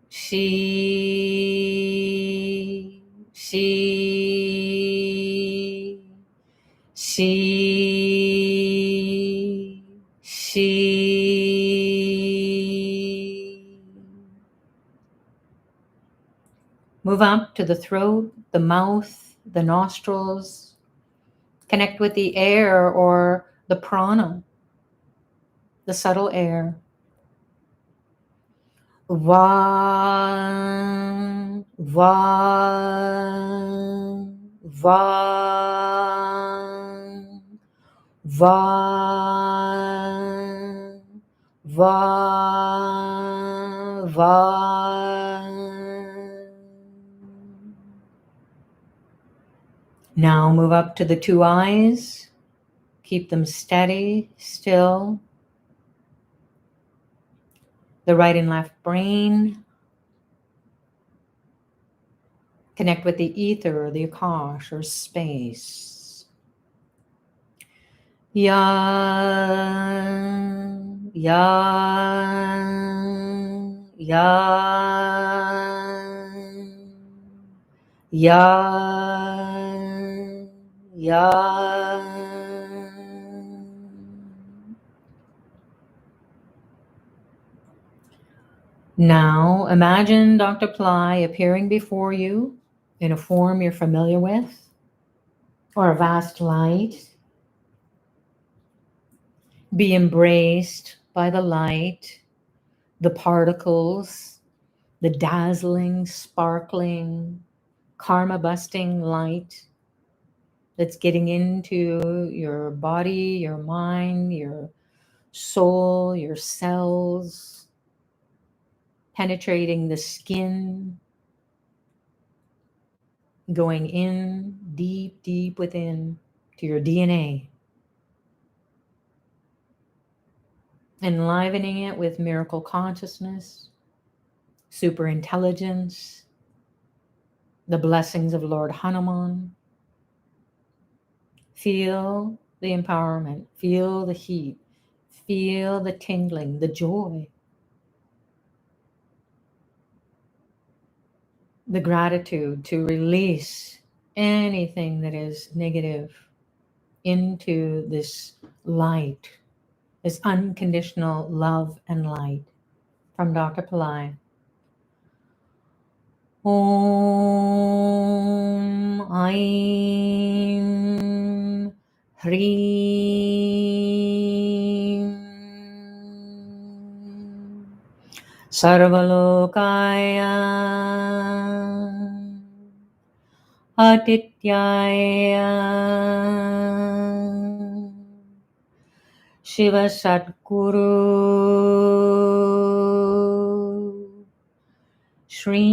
she, she, she. Move up to the throat, the mouth, the nostrils. Connect with the air or the prana, the subtle air. Va, va, va, va, va, va. Now move up to the two eyes. Keep them steady, still. The right and left brain. Connect with the ether or the akash or space. Ya, ya, ya, ya, ya. Now imagine Dr. Pillai appearing before you in a form you're familiar with, or a vast light. Be embraced by the light, the particles, the dazzling, sparkling, karma busting light that's getting into your body, your mind, your soul, your cells, penetrating the skin, going in deep, deep within to your DNA, enlivening it with miracle consciousness, super intelligence, the blessings of Lord Hanuman. Feel the empowerment, feel the heat, feel the tingling, the joy, the gratitude to release anything that is negative into this light, this unconditional love and light from Dr. Pillai. Om Aim Hreem Sarvalokaya Adityaya Shiva Sadguru Shreem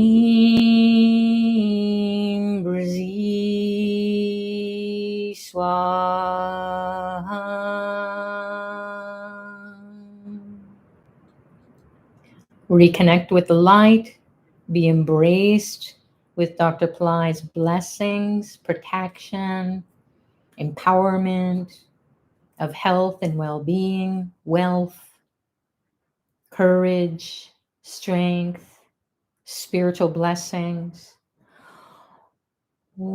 Brzi Swaha. Reconnect with the light. Be embraced with Dr. Pillai's blessings, protection, empowerment of health and well-being, wealth, courage, strength, spiritual blessings. Om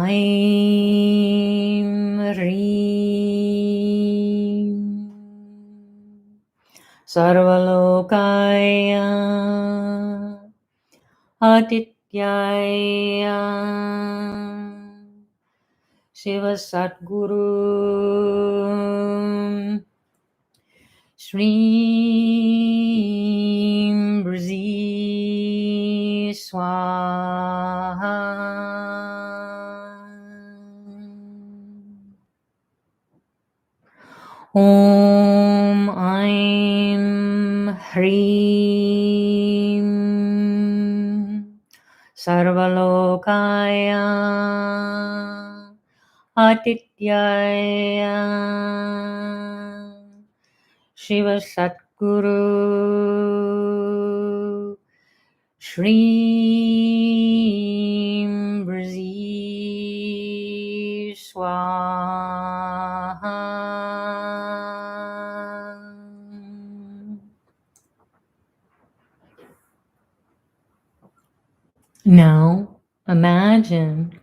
Aim Reem Sarvalokaya Adityaya Shiva Sadguru Shreem Brzi Swaha. Om Aim Hreem Sarvalokaya Adityaya Shiva Satguru Shreem Brzi Swaha. Now imagine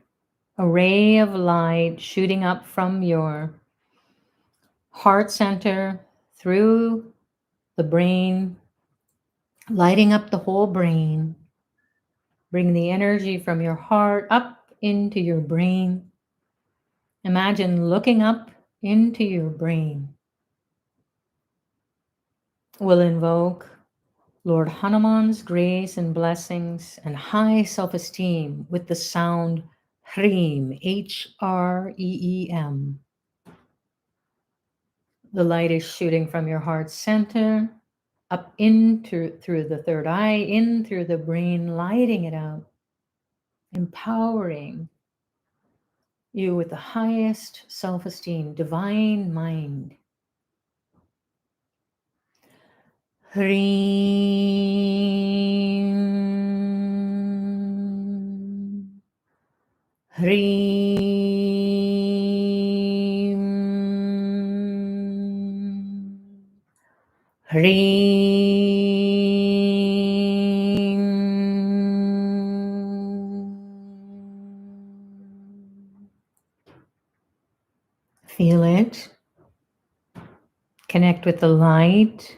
a ray of light shooting up from your heart center through the brain, lighting up the whole brain. Bring the energy from your heart up into your brain. Imagine looking up into your brain. We'll invoke Lord Hanuman's grace and blessings and high self-esteem with the sound Hreem, H-R-E-E-M. The light is shooting from your heart center up into through the third eye, in through the brain, lighting it up, empowering you with the highest self-esteem, divine mind. Hreem, Hreem, Hreem. Feel it. Connect with the light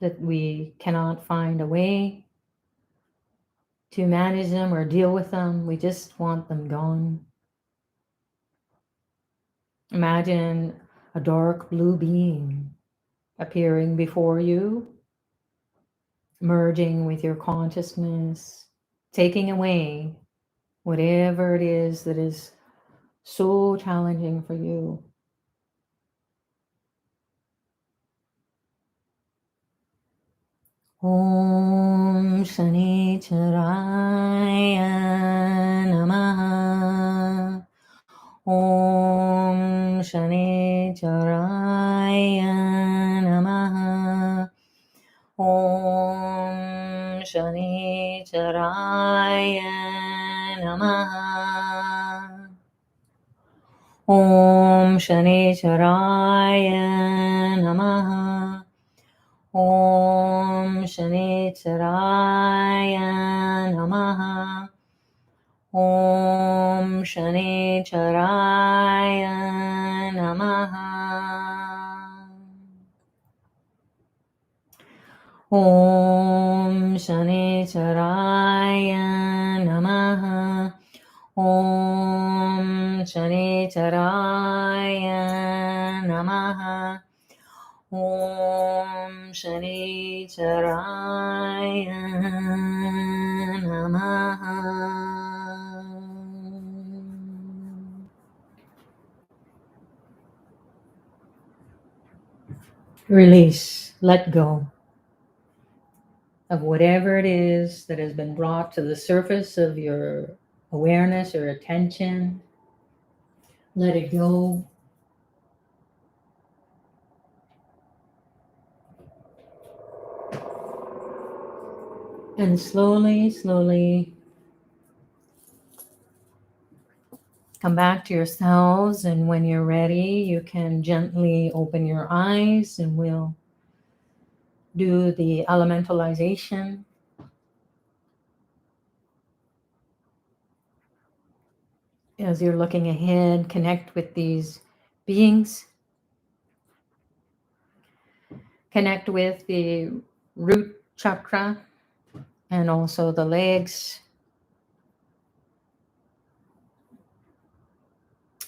that we cannot find a way to manage them or deal with them. We just want them gone. Imagine a dark blue being appearing before you, merging with your consciousness, taking away whatever it is that is so challenging for you. Om Shanichiraya Namaha. Om Shanichiraya Namaha. Om Shanichiraya Namaha. Om Shanichiraya Namaha. Om Shanichiraya Namaha. Om Shanichiraya Namaha. Om Shanichiraya Namaha. Om Shanichiraya Namaha. Om Shanichiraya Namaha. Release, let go of whatever it is that has been brought to the surface of your awareness or attention. Let it go. And slowly, slowly come back to yourselves. And when you're ready, you can gently open your eyes and we'll do the elementalization. As you're looking ahead, connect with these beings. Connect with the root chakra and also the legs.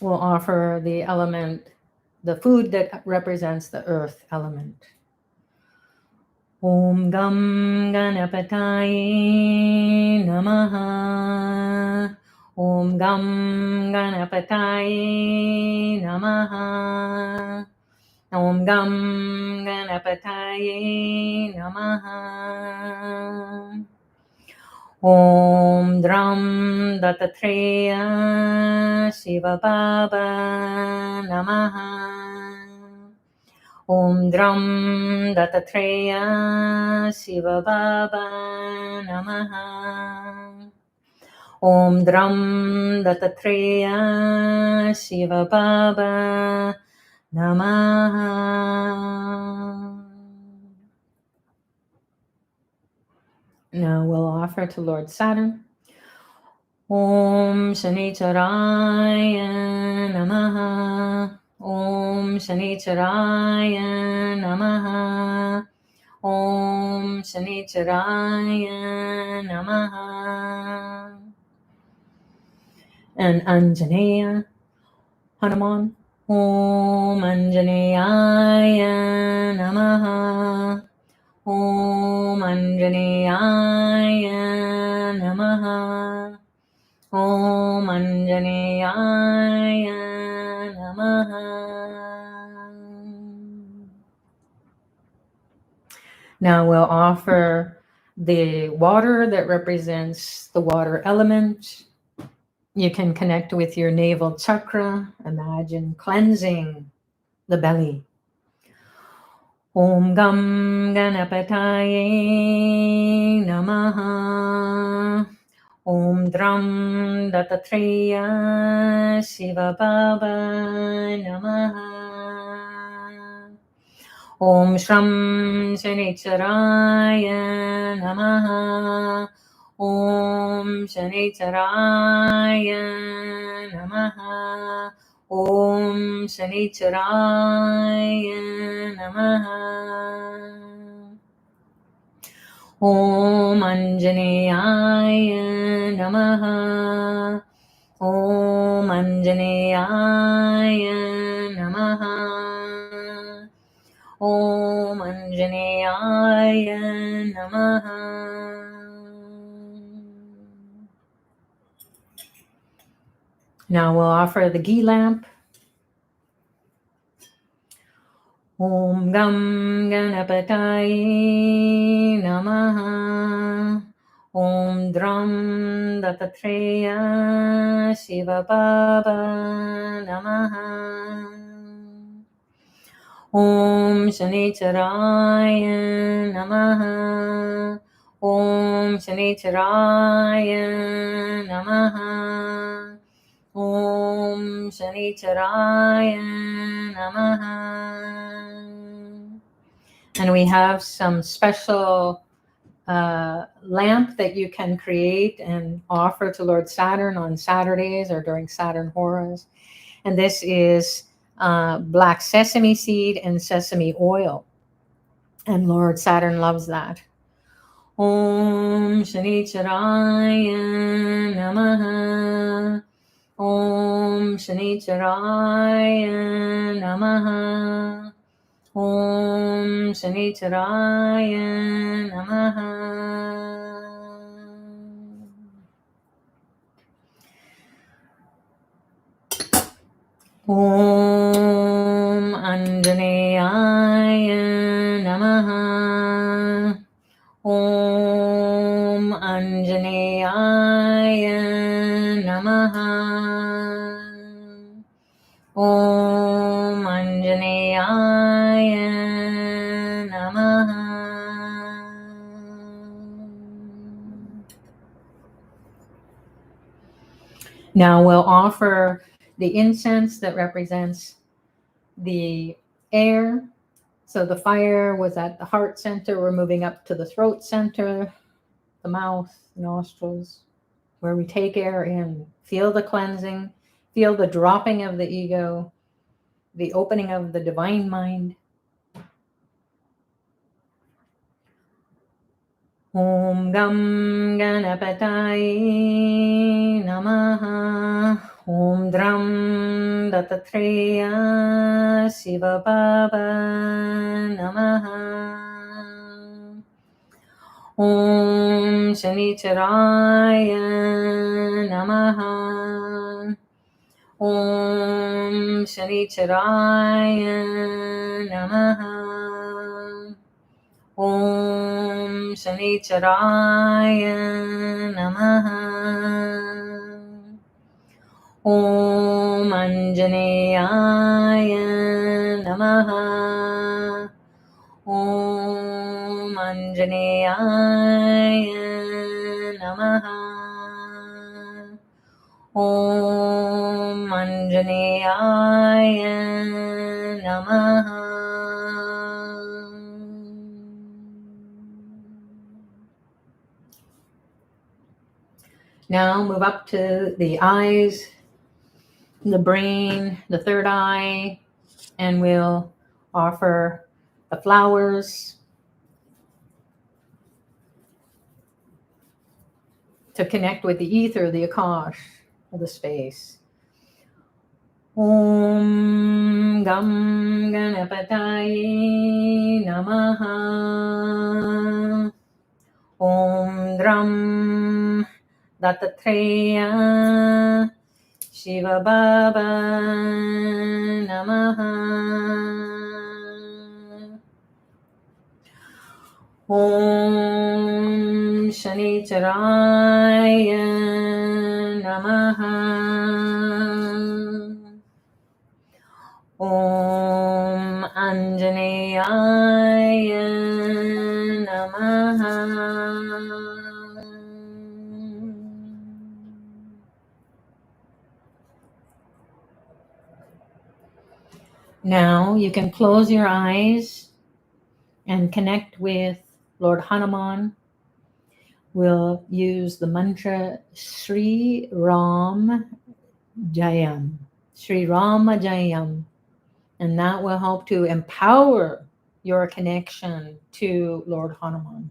We'll offer the element, the food that represents the earth element. Om Gam Ganapataye Namaha. Om Gam Ganapataye Namaha. Om Gam Ganapataye Namaha. Om Dram Dattatreya Shiva Baba Namaha. Om Dram Dattatreya Shiva Baba Namaha. Om Dram Dattatreya Shiva Baba Namaha. Now we'll offer to Lord Saturn. Om Shanichiraya Namaha. Om Shanichiraya Namaha. Om Shanichiraya Namaha. And Anjaneya, Hanuman. Om Anjaneyaya Namaha. Om Anjaneyaya Namaha. Om Anjaneyaya Namaha. Now we'll offer the water that represents the water element. You can connect with your navel chakra. Imagine cleansing the belly. Om Gam Ganapataye Namaha. Om Dram Dattatreya Shiva Baba Namaha. Om Shram Shanichiraya Namaha. Om Shanichiraya Namaha. Om Shanichiraya Namaha. Om Anjaneyaya Namaha. Om Anjaneyaya Namaha. Om Anjaneyaya Namaha. Now we'll offer the ghee lamp. Om Gam Ganapataye Namaha. Om Dram Dattatreya Shiva Baba Namaha. Om Shanicharaya Namaha. Om Shanicharaya Namaha. Om Shanicharaya Namaha. And we have some special lamp that you can create and offer to Lord Saturn on Saturdays or during Saturn horas. And this is black sesame seed and sesame oil. And Lord Saturn loves that. Om Shanicharaya Namaha. Om Shanicharaya Namaha. Om Shanicharaya Namaha. Om Anjaneyaya Namaha. Om Anjaneyaya Namaha. Om Anjaneyaya Namaha. Now we'll offer the incense that represents the air. So the fire was at the heart center. We're moving up to the throat center, the mouth, nostrils, where we take air in. Feel the cleansing, feel the dropping of the ego, the opening of the divine mind. Om Gam Ganapataye Namaha. Om Dram Dattatreya Shiva Baba Namaha. Om Shanicharaya Namaha. Om Shanicharaya Namaha. Om Shanicharaya Namaha. Om Anjaneyaya Namaha. Om Anjaneyaya Namaha. Om Anjaneyaya Namaha. Now move up to the eyes, the brain, the third eye, and we'll offer the flowers to connect with the ether, the Akash, of the space. Om Gam Ganapataye Namaha. Om Dram Dattatreya Shiva Baba Namaha. Om Shanicharaya Namaha. Om Anjaneyaya Namaha. Now you can close your eyes and connect with Lord Hanuman. We'll use the mantra Sri Ram Jayam. Sri Rama Jayam. And that will help to empower your connection to Lord Hanuman.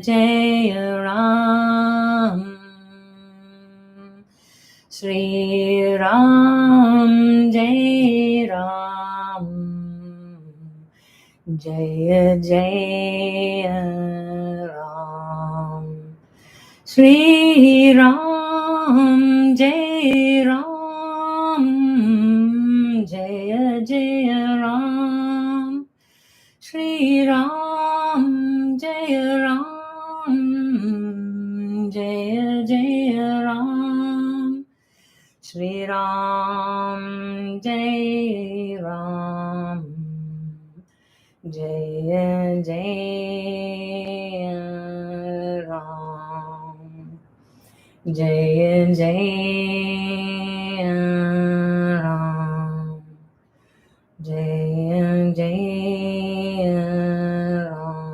Jaya Ram, Shri Ram Jai Ram, Jaya Jaya Ram, Shri Ram Jai Ram, Jaya Jaya Ram, Shri Ram Jaya Ram, Jaya Jaya Ram, Shri Ram Jai Ram, Jaya Jaya Ram, Jaya Jaya Ram, Jaya Jaya Ram.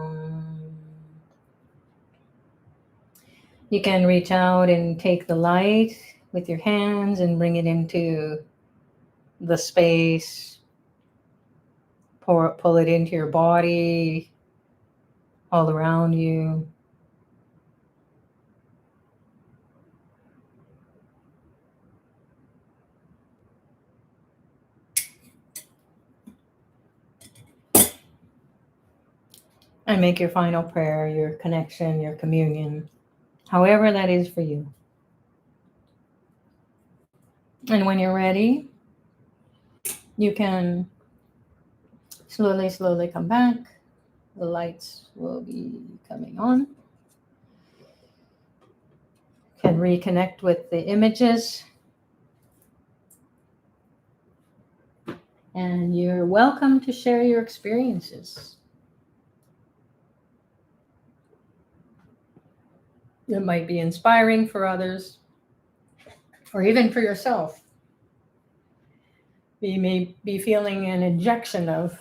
You can reach out and take the light with your hands and bring it into the space. Pull it into your body, all around you. And make your final prayer, your connection, your communion, however that is for you. And when you're ready, you can slowly come back. The lights will be coming on. Can reconnect with the images. And you're welcome to share your experiences. It might be inspiring for others, or even for yourself. You may be feeling an injection of,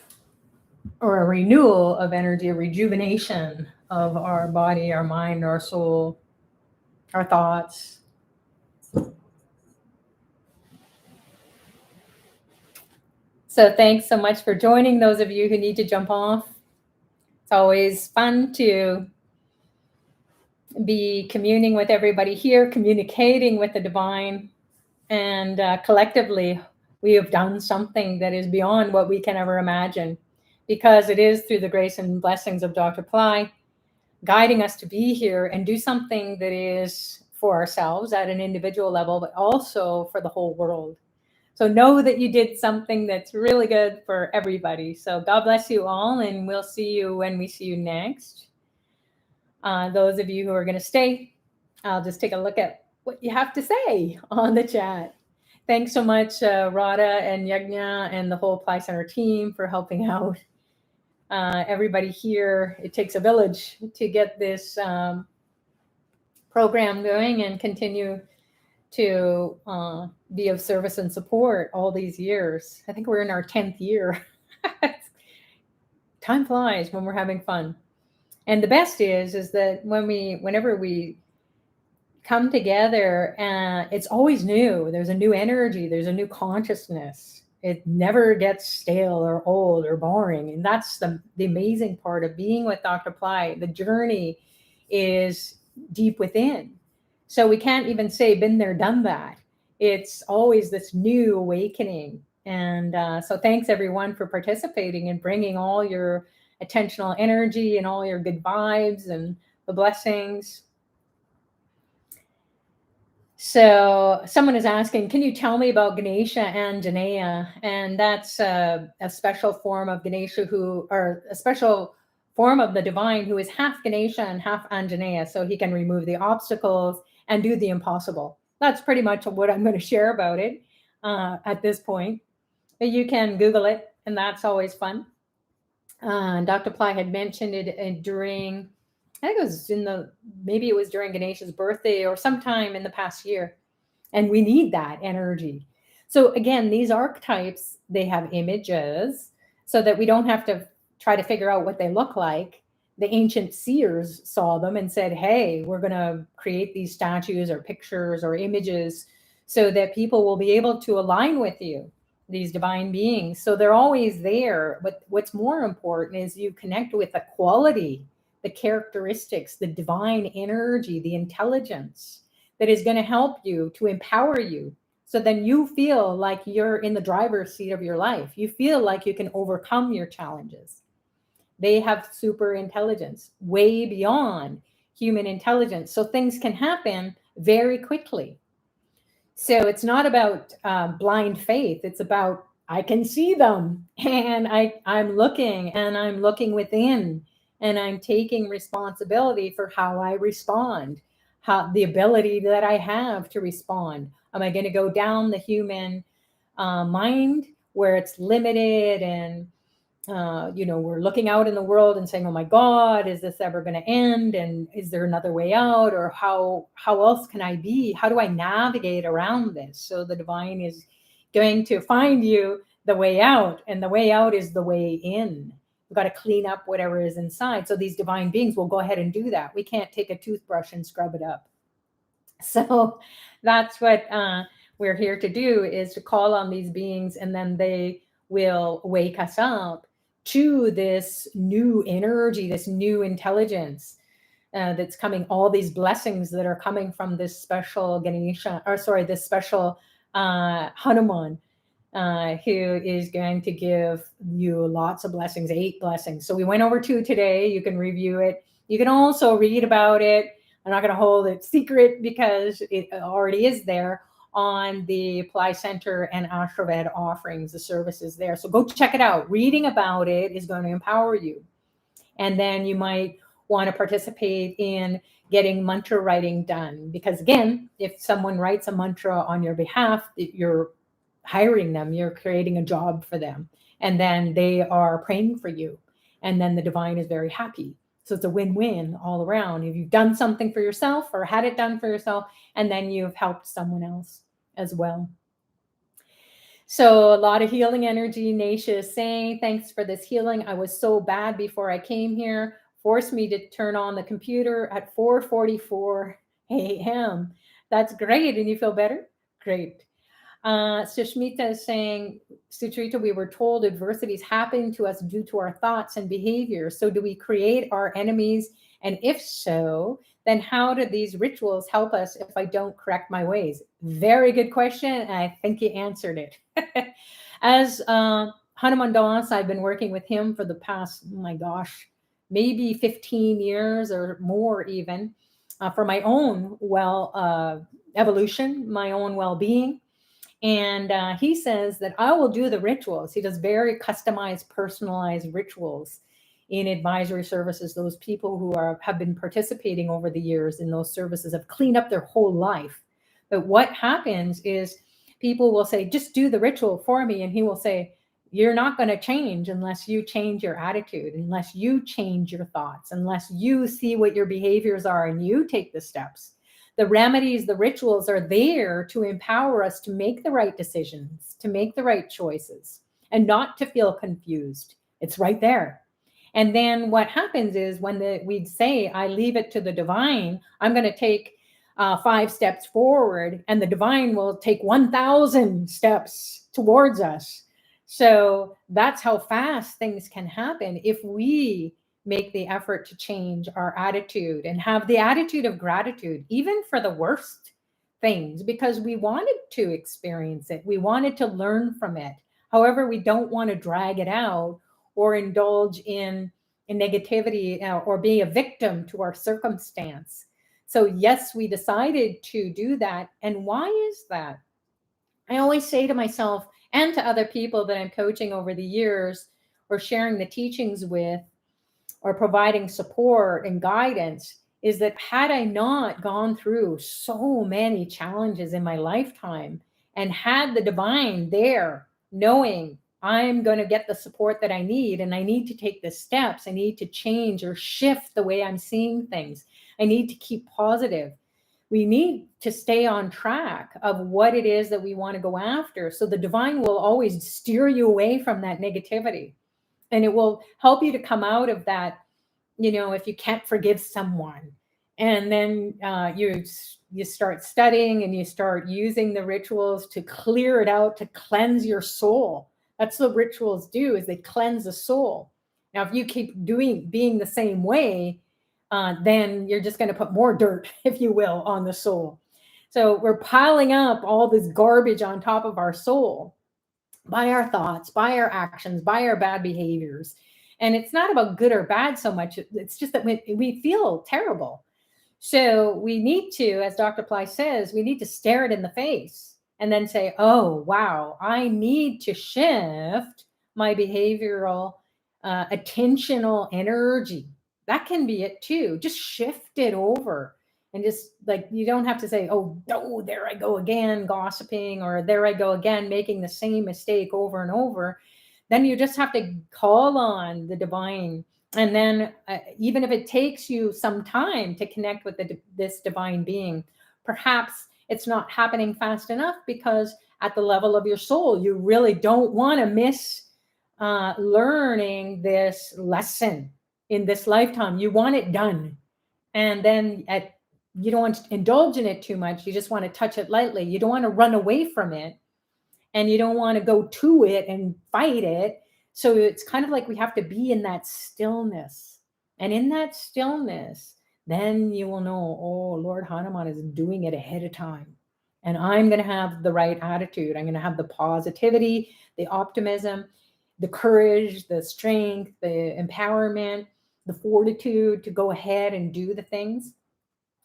or a renewal of energy, a rejuvenation of our body, our mind, our soul, our thoughts. So thanks so much for joining, those of you who need to jump off. It's always fun to be communing with everybody here, communicating with the divine, and collectively we have done something that is beyond what we can ever imagine, because it is through the grace and blessings of Dr. Pillai guiding us to be here and do something that is for ourselves at an individual level, but also for the whole world. So know that you did something that's really good for everybody. So God bless you all, and we'll see you when we see you next. Those of you who are going to stay, I'll just take a look at what you have to say on the chat. Thanks so much, Radha and Yajna and the whole Pillai Center team for helping out. Everybody here, it takes a village to get this program going and continue to be of service and support all these years. I think we're in our 10th year. Time flies when we're having fun. And the best is that whenever we come together, it's always new. There's a new energy. There's a new consciousness. It never gets stale or old or boring. And that's the amazing part of being with Dr. Pillai. The journey is deep within. So we can't even say been there, done that. It's always this new awakening. And so thanks everyone for participating and bringing all your attentional energy and all your good vibes and the blessings. So someone is asking, can you tell me about Ganesha and Anjaneya? And that's a special form of Ganesha or a special form of the divine who is half Ganesha and half Anjaneya. So he can remove the obstacles and do the impossible. That's pretty much what I'm going to share about it at this point. But you can Google it, and that's always fun. Dr. Pillai had mentioned it during, I think it was maybe it was during Ganesha's birthday or sometime in the past year. And we need that energy. So again, these archetypes, they have images so that we don't have to try to figure out what they look like. The ancient seers saw them and said, hey, we're going to create these statues or pictures or images so that people will be able to align with you, these divine beings. So they're always there. But what's more important is you connect with the quality the characteristics, the divine energy, the intelligence that is going to help you, to empower you. So then you feel like you're in the driver's seat of your life. You feel like you can overcome your challenges. They have super intelligence, way beyond human intelligence. So things can happen very quickly. So it's not about blind faith. It's about, I can see them, and I'm looking within, and I'm taking responsibility for how I respond, how the ability that I have to respond. Am I going to go down the human mind where it's limited and we're looking out in the world and saying, "Oh my God, is this ever going to end? And is there another way out? Or how else can I be? How do I navigate around this?" So the divine is going to find you the way out, and the way out is the way in. We've got to clean up whatever is inside. So these divine beings will go ahead and do that. We can't take a toothbrush and scrub it up. So that's what we're here to do, is to call on these beings, and then they will wake us up to this new energy, this new intelligence that's coming, all these blessings that are coming from this special this special Hanuman, who is going to give you lots of blessings, 8 blessings. So we went over 2 today. You can review it. You can also read about it. I'm not going to hold it secret because it already is there on the Pillai Center and Ashta offerings, the services there. So go check it out. Reading about it is going to empower you. And then you might want to participate in getting mantra writing done. Because again, if someone writes a mantra on your behalf, you're hiring them, you're creating a job for them. And then they are praying for you. And then the divine is very happy. So it's a win-win all around. If you've done something for yourself or had it done for yourself, and then you've helped someone else as well. So a lot of healing energy. Naisha is saying, thanks for this healing. I was so bad before I came here. Forced me to turn on the computer at 4:44 a.m. That's great. And you feel better? Great. Sushmita is saying, Sucharita, we were told adversities happen to us due to our thoughts and behaviors. So do we create our enemies? And if so, then how do these rituals help us if I don't correct my ways? Very good question. And I think you answered it. As Hanuman Das, I've been working with him for the past, maybe 15 years or more even, for my own evolution, my own well-being. And he says that I will do the rituals. He does very customized, personalized rituals in advisory services. Those people who have been participating over the years in those services have cleaned up their whole life. But what happens is people will say, just do the ritual for me. And he will say, you're not going to change unless you change your attitude, unless you change your thoughts, unless you see what your behaviors are and you take the steps. The remedies, the rituals are there to empower us to make the right decisions, to make the right choices, and not to feel confused. It's right there. And then what happens is when we'd say, I leave it to the divine, I'm going to take 5 steps forward, and the divine will take 1,000 steps towards us. So that's how fast things can happen if we make the effort to change our attitude and have the attitude of gratitude, even for the worst things, because we wanted to experience it. We wanted to learn from it. However, we don't want to drag it out or indulge in negativity or be a victim to our circumstance. So yes, we decided to do that. And why is that? I always say to myself and to other people that I'm coaching over the years or sharing the teachings with, or providing support and guidance, is that had I not gone through so many challenges in my lifetime and had the divine there knowing I'm going to get the support that I need, and I need to take the steps, I need to change or shift the way I'm seeing things, I need to keep positive. We need to stay on track of what it is that we want to go after. So the divine will always steer you away from that negativity. And it will help you to come out of that, if you can't forgive someone. And then you start studying and you start using the rituals to clear it out, to cleanse your soul. That's what rituals do, is they cleanse the soul. Now, if you keep being the same way, then you're just going to put more dirt, if you will, on the soul. So we're piling up all this garbage on top of our soul by our thoughts, by our actions, by our bad behaviors. And it's not about good or bad so much. It's just that we feel terrible. So we need to, as Dr. Pillai says, we need to stare it in the face and then say, oh, wow, I need to shift my behavioral, attentional energy. That can be it too. Just shift it over. And just like, you don't have to say, oh, there I go again, gossiping, or there I go again, making the same mistake over and over. Then you just have to call on the divine. And then even if it takes you some time to connect with this divine being, perhaps it's not happening fast enough because at the level of your soul, you really don't want to miss learning this lesson in this lifetime. You want it done. And then you don't want to indulge in it too much. You just want to touch it lightly. You don't want to run away from it. And you don't want to go to it and fight it. So it's kind of like we have to be in that stillness. And in that stillness, then you will know, oh, Lord Hanuman is doing it ahead of time. And I'm going to have the right attitude. I'm going to have the positivity, the optimism, the courage, the strength, the empowerment, the fortitude to go ahead and do the things.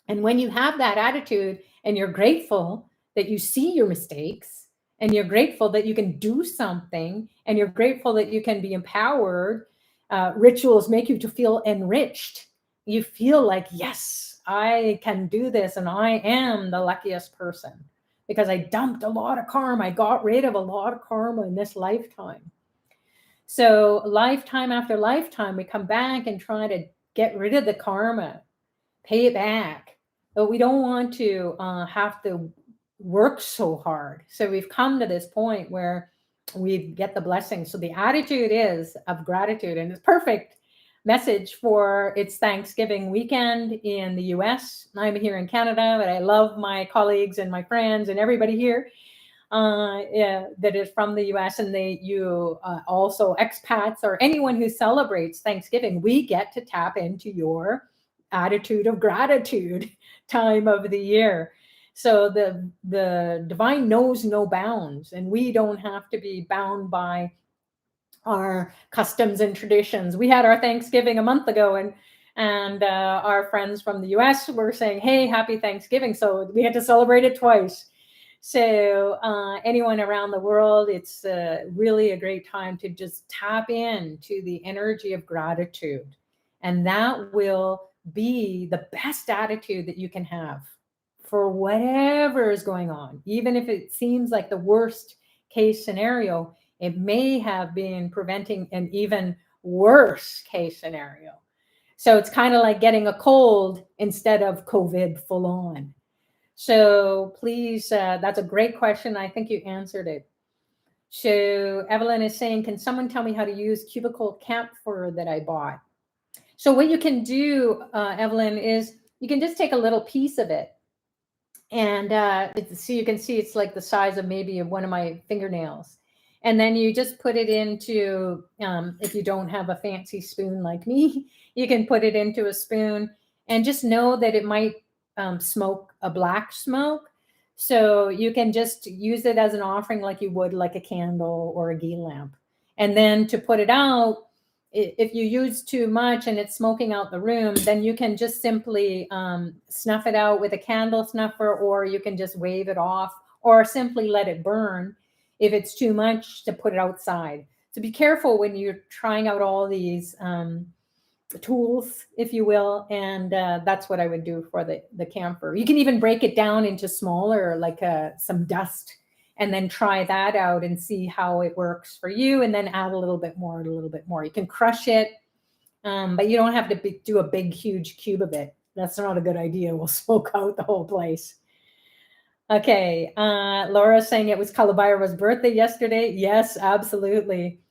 And when you have that attitude and you're grateful that you see your mistakes, and you're grateful that you can do something, and you're grateful that you can be empowered, rituals make you to feel enriched. You feel like, yes, I can do this, and I am the luckiest person because I dumped a lot of karma. I got rid of a lot of karma in this lifetime. So lifetime after lifetime, we come back and try to get rid of the karma, pay it back. But we don't want to have to work so hard. So we've come to this point where we get the blessing. So the attitude is of gratitude, and it's perfect message for it's Thanksgiving weekend in the US. I'm here in Canada, but I love my colleagues and my friends and everybody here that is from the US, and you also expats or anyone who celebrates Thanksgiving. We get to tap into your attitude of gratitude time of the year. So the divine knows no bounds, and we don't have to be bound by our customs and traditions. We had our Thanksgiving a month ago, and our friends from the US were saying, hey, happy Thanksgiving. So we had to celebrate it twice. So anyone around the world, it's really a great time to just tap into the energy of gratitude. And that will be the best attitude that you can have for whatever is going on. Even if it seems like the worst case scenario, it may have been preventing an even worse case scenario. So it's kind of like getting a cold instead of COVID full on. So please, that's a great question. I think you answered it. So Evelyn is saying, can someone tell me how to use cubicle camphor that I bought? So what you can do, Evelyn, is you can just take a little piece of it. And so you can see it's like the size of maybe one of my fingernails. And then you just put it into, if you don't have a fancy spoon like me, you can put it into a spoon and just know that it might smoke a black smoke. So you can just use it as an offering like you would like a candle or a ghee lamp. And then to put it out, if you use too much and it's smoking out the room, then you can just simply snuff it out with a candle snuffer, or you can just wave it off, or simply let it burn if it's too much to put it outside. So be careful when you're trying out all these tools, if you will, and that's what I would do for the camphor. You can even break it down into smaller, like some dust, and then try that out and see how it works for you, and then add a little bit more, You can crush it, but you don't have to do a big, huge cube of it. That's not a good idea. We'll smoke out the whole place. Okay, Laura's saying it was Kalabhairava's birthday yesterday. Yes, absolutely.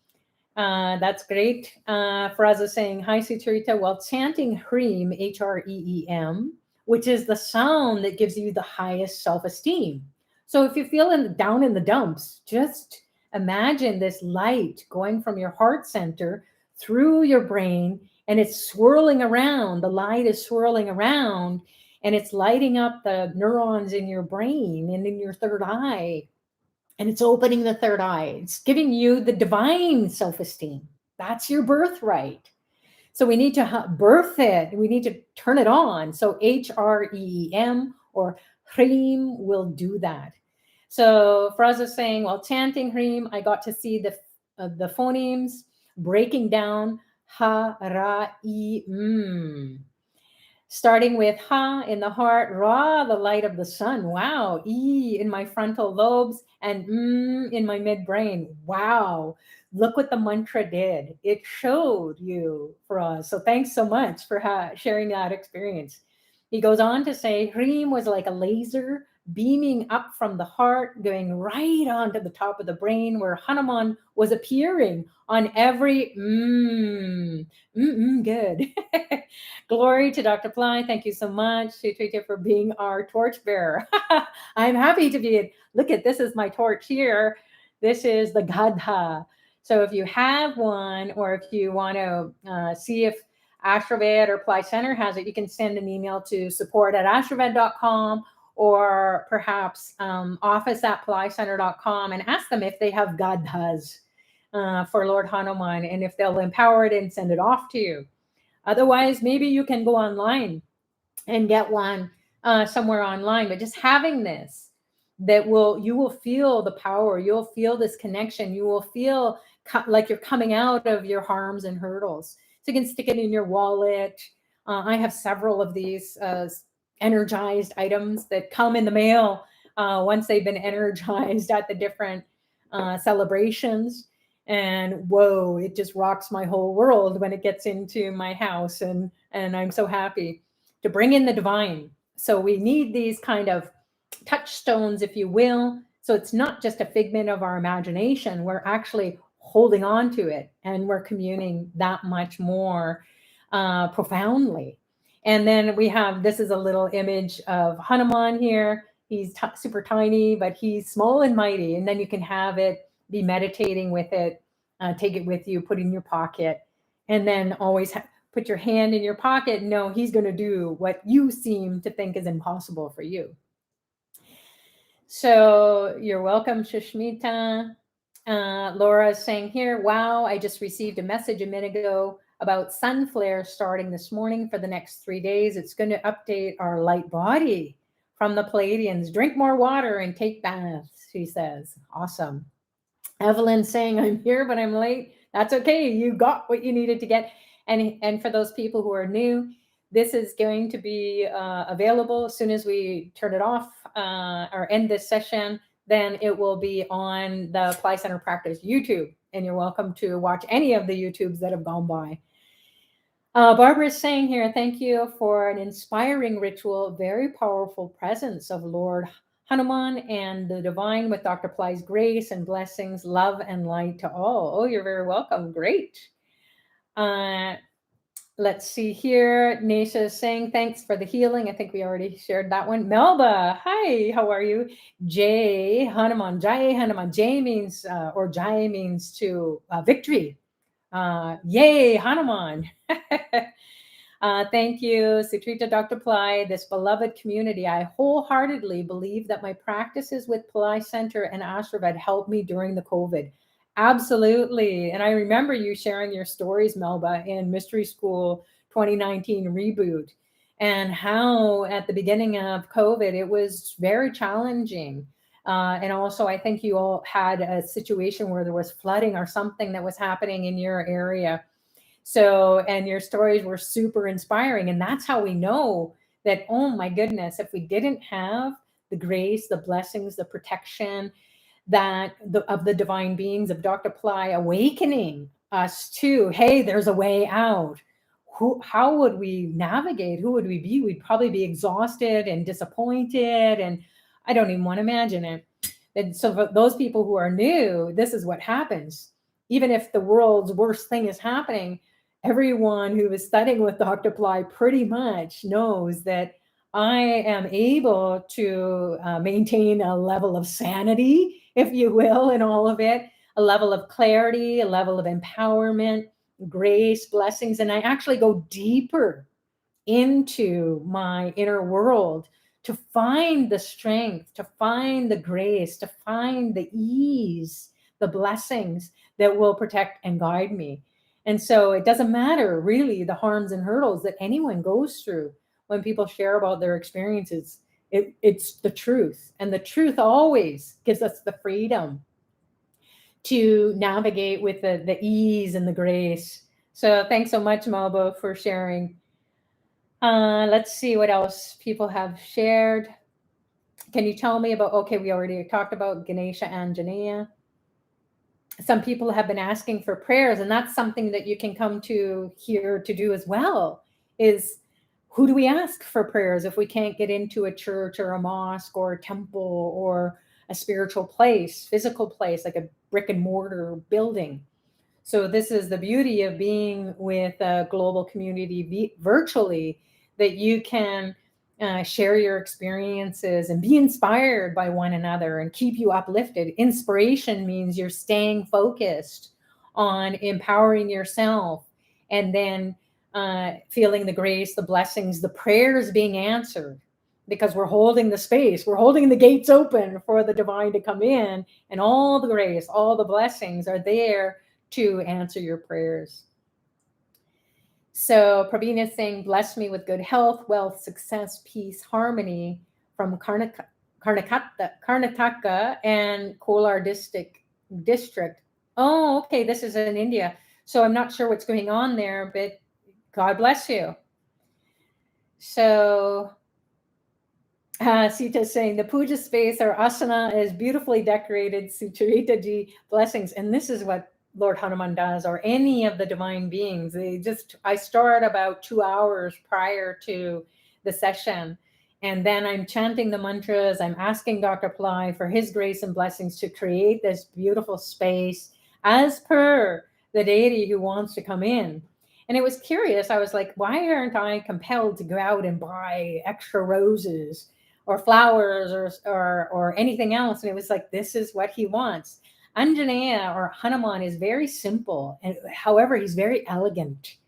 That's great. Faraz is saying, hi, Sucharita. While chanting Hreem, H-R-E-E-M, which is the sound that gives you the highest self-esteem. So if you feel down in the dumps, just imagine this light going from your heart center through your brain and it's swirling around. The light is swirling around, and it's lighting up the neurons in your brain and in your third eye. And it's opening the third eye. It's giving you the divine self-esteem. That's your birthright. So we need to birth it. We need to turn it on. So HREEM or Hreem will do that. So Fraz is saying, while chanting Hreem, I got to see the phonemes breaking down ha, ra, e, starting with ha in the heart, ra, the light of the sun. Wow. E in my frontal lobes, and in my midbrain. Wow. Look what the mantra did. It showed you for us. So thanks so much for sharing that experience. He goes on to say, Hreem was like a laser beaming up from the heart, going right onto the top of the brain, where Hanuman was appearing on every good. Glory to Dr. Pillai. Thank you so much, Sucharita, for being our torchbearer. I'm happy to be. Look at this is my torch here. This is the Gadha. So if you have one, or if you want to see if Ashraved or Pillai Center has it, you can send an email to support@ashraved.com, or perhaps office@PillaiCenter.com, and ask them if they have Gadhas for Lord Hanuman, and if they'll empower it and send it off to you. Otherwise, maybe you can go online and get one somewhere online. But just having this, you will feel the power. You'll feel this connection. You will feel like you're coming out of your harms and hurdles. So you can stick it in your wallet. I have several of these energized items that come in the mail once they've been energized at the different celebrations. And whoa, it just rocks my whole world when it gets into my house. And I'm so happy to bring in the divine. So we need these kind of touchstones, if you will. So it's not just a figment of our imagination. We're actually holding on to it, and we're communing that much more profoundly. And then we have, this is a little image of Hanuman here. He's super tiny, but he's small and mighty. And then you can have it, be meditating with it, take it with you, put it in your pocket, and then always put your hand in your pocket. No, he's going to do what you seem to think is impossible for you. So you're welcome, Sushmita. Laura is saying here, wow, I just received a message a minute ago about sun flare starting this morning for the next 3 days. It's going to update our light body from the Pleiadians. Drink more water and take baths, she says. Awesome. Evelyn saying, I'm here, but I'm late. That's okay. You got what you needed to get. And for those people who are new, this is going to be available as soon as we turn it off or end this session. Then it will be on the Pillai Center Practice YouTube. And you're welcome to watch any of the YouTubes that have gone by. Barbara is saying here, thank you for an inspiring ritual, very powerful presence of Lord Hanuman and the divine with Dr. Pillai's grace and blessings, love and light to all. Oh, you're very welcome. Great. Let's see here. Nesha is saying, thanks for the healing. I think we already shared that one. Melba, hi, how are you? Jay, Hanuman, Jai Hanuman. Jai means, or Jai means to victory. Yay, Hanuman. Thank you, Sucharita, Dr. Pillai, this beloved community. I wholeheartedly believe that my practices with Pillai Center and Ashraved helped me during the COVID. Absolutely. And I remember you sharing your stories, Melba, in Mystery School 2019 reboot, and how at the beginning of COVID, it was very challenging. And also, I think you all had a situation where there was flooding or something that was happening in your area. So, and your stories were super inspiring. And that's how we know that, oh my goodness, if we didn't have the grace, the blessings, the protection, of the divine beings of Dr. Pillai awakening us to, hey, there's a way out. How would we navigate? Who would we be? We'd probably be exhausted and disappointed. And I don't even want to imagine it. And so for those people who are new, this is what happens. Even if the world's worst thing is happening, everyone who is studying with Dr. Pillai pretty much knows that I am able to maintain a level of sanity, if you will, in all of it, a level of clarity, a level of empowerment, grace, blessings, and I actually go deeper into my inner world to find the strength, to find the grace, to find the ease, the blessings that will protect and guide me. And so it doesn't matter really the harms and hurdles that anyone goes through when people share about their experiences. It's the truth. And the truth always gives us the freedom to navigate with the ease and the grace. So thanks so much, Malbo, for sharing. Let's see what else people have shared. Can you tell me about, okay, we already talked about Ganesha Anjaneya. Some people have been asking for prayers, and that's something that you can come to here to do as well, is who do we ask for prayers if we can't get into a church or a mosque or a temple or a spiritual place, physical place, like a brick and mortar building? So this is the beauty of being with a global community virtually, that you can share your experiences and be inspired by one another and keep you uplifted. Inspiration means you're staying focused on empowering yourself and then feeling the grace, the blessings, the prayers being answered, because we're holding the space, we're holding the gates open for the divine to come in, and all the grace, all the blessings are there to answer your prayers. So Pravina is saying, bless me with good health, wealth, success, peace, harmony from Karnataka and Kolar district. Oh, okay, this is in India. So I'm not sure what's going on there, but God bless you. So Sita is saying, the puja space or asana is beautifully decorated. Sucharita ji, blessings. And this is what Lord Hanuman does, or any of the divine beings. I start about 2 hours prior to the session, and then I'm chanting the mantras. I'm asking Dr. Pillai for his grace and blessings to create this beautiful space as per the deity who wants to come in. And it was curious. I was like, why aren't I compelled to go out and buy extra roses or flowers or anything else? And it was like, this is what he wants. Anjaneya or Hanuman is very simple, and however, he's very elegant.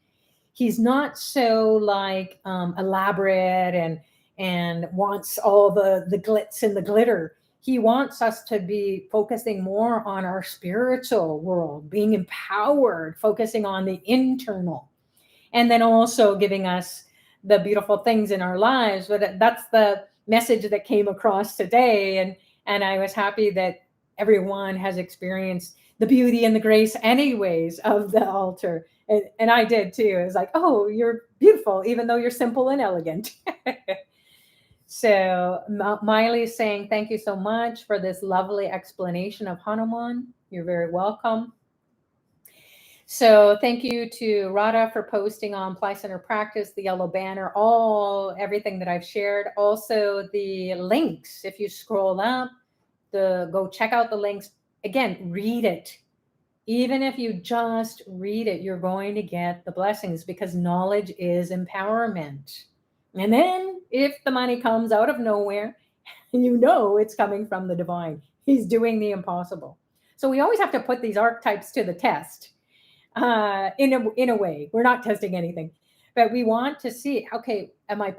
He's not so like elaborate and wants all the glitz and the glitter. He wants us to be focusing more on our spiritual world, being empowered, focusing on the internal, and then also giving us the beautiful things in our lives. But that's the message that came across today, and I was happy that everyone has experienced the beauty and the grace anyways of the altar. And I did too. It was like, oh, you're beautiful, even though you're simple and elegant. So Miley is saying, thank you so much for this lovely explanation of Hanuman. You're very welcome. So thank you to Radha for posting on Pillai Center Practice, the yellow banner, everything that I've shared. Also the links, if you scroll up, go check out the links. Again, read it. Even if you just read it, you're going to get the blessings, because knowledge is empowerment. And then if the money comes out of nowhere, you know it's coming from the divine. He's doing the impossible. So we always have to put these archetypes to the test. In a way, we're not testing anything, but we want to see, okay, I'm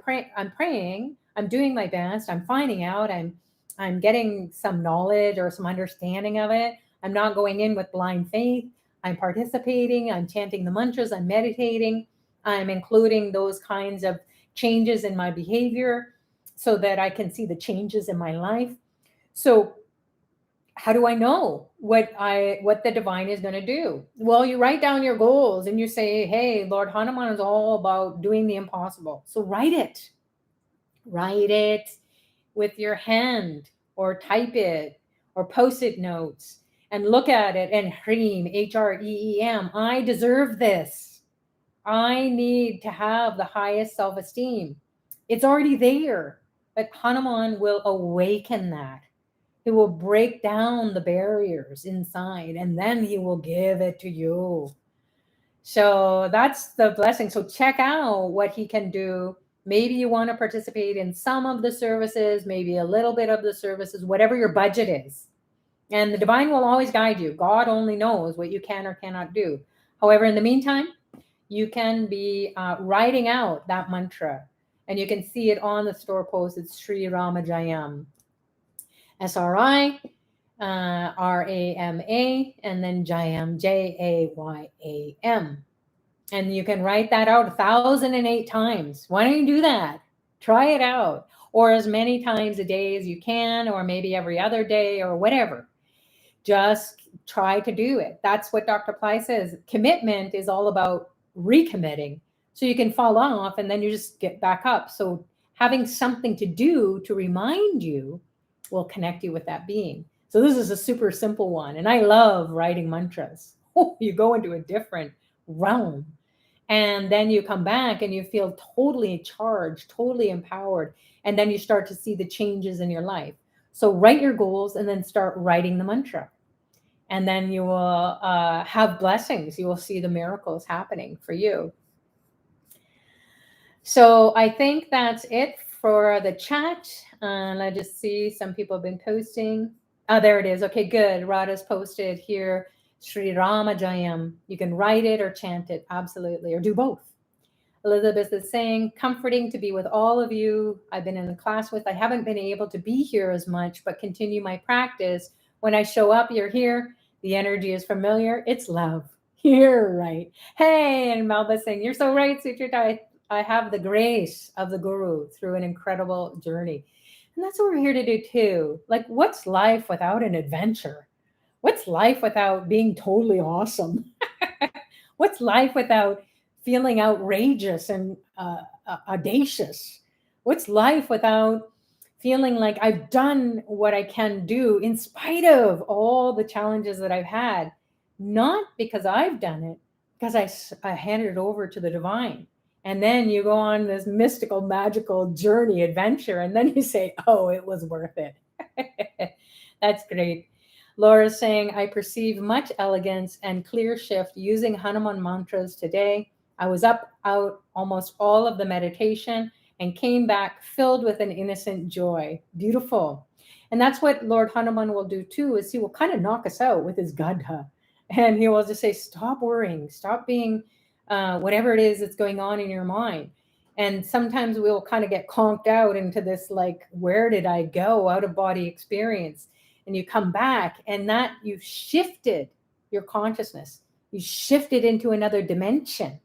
praying, I'm doing my best, I'm finding out, I'm getting some knowledge or some understanding of it. I'm not going in with blind faith. I'm participating, I'm chanting the mantras, I'm meditating, I'm including those kinds of changes in my behavior so that I can see the changes in my life. So how do I know what the divine is going to do? Well, you write down your goals and you say, hey, Lord Hanuman is all about doing the impossible. So write it with your hand, or type it, or post-it notes, and look at it and Hreem, H-R-E-E-M, I deserve this. I need to have the highest self-esteem. It's already there, but Hanuman will awaken that. He will break down the barriers inside, and then he will give it to you. So that's the blessing. So check out what he can do. Maybe you want to participate in some of the services, maybe a little bit of the services, whatever your budget is. And the divine will always guide you. God only knows what you can or cannot do. However, in the meantime, you can be writing out that mantra, and you can see it on the store post. It's Sri Rama Jayam, SRI, RAMA, and then Jayam, JAYAM. And you can write that out 1,008 times. Why don't you do that? Try it out. Or as many times a day as you can, or maybe every other day, or whatever. Just try to do it. That's what Dr. Pillai says. Commitment is all about recommitting. So you can fall off and then you just get back up. So having something to do to remind you will connect you with that being. So this is a super simple one. And I love writing mantras. You go into a different realm. And then you come back and you feel totally charged, totally empowered. And then you start to see the changes in your life. So write your goals and then start writing the mantra. And then you will have blessings. You will see the miracles happening for you. So I think that's it for the chat. Let's just see. Some people have been posting. Oh, there it is. Okay, good. Radha's posted here. Sri Rama Jayam. You can write it or chant it. Absolutely. Or do both. Elizabeth is saying, comforting to be with all of you I've been in the class with. I haven't been able to be here as much, but continue my practice. When I show up, you're here. The energy is familiar. It's love. You're right. Hey, and Melba saying, you're so right, Sucharita. I have the grace of the Guru through an incredible journey. And that's what we're here to do too. Like, what's life without an adventure? What's life without being totally awesome? What's life without feeling outrageous and audacious? What's life without feeling like I've done what I can do in spite of all the challenges that I've had? Not because I've done it, because I handed it over to the divine. And then you go on this mystical, magical journey, adventure, and then you say, oh, it was worth it. That's great. Laura's saying, I perceive much elegance and clear shift using Hanuman mantras today. I was out almost all of the meditation and came back filled with an innocent joy. Beautiful. And that's what Lord Hanuman will do too, is he will kind of knock us out with his gadha. And he will just say, stop worrying, stop being whatever it is that's going on in your mind. And sometimes we'll kind of get conked out into this, like, where did I go? Out of body experience. And you come back and that you've shifted your consciousness. You shifted into another dimension.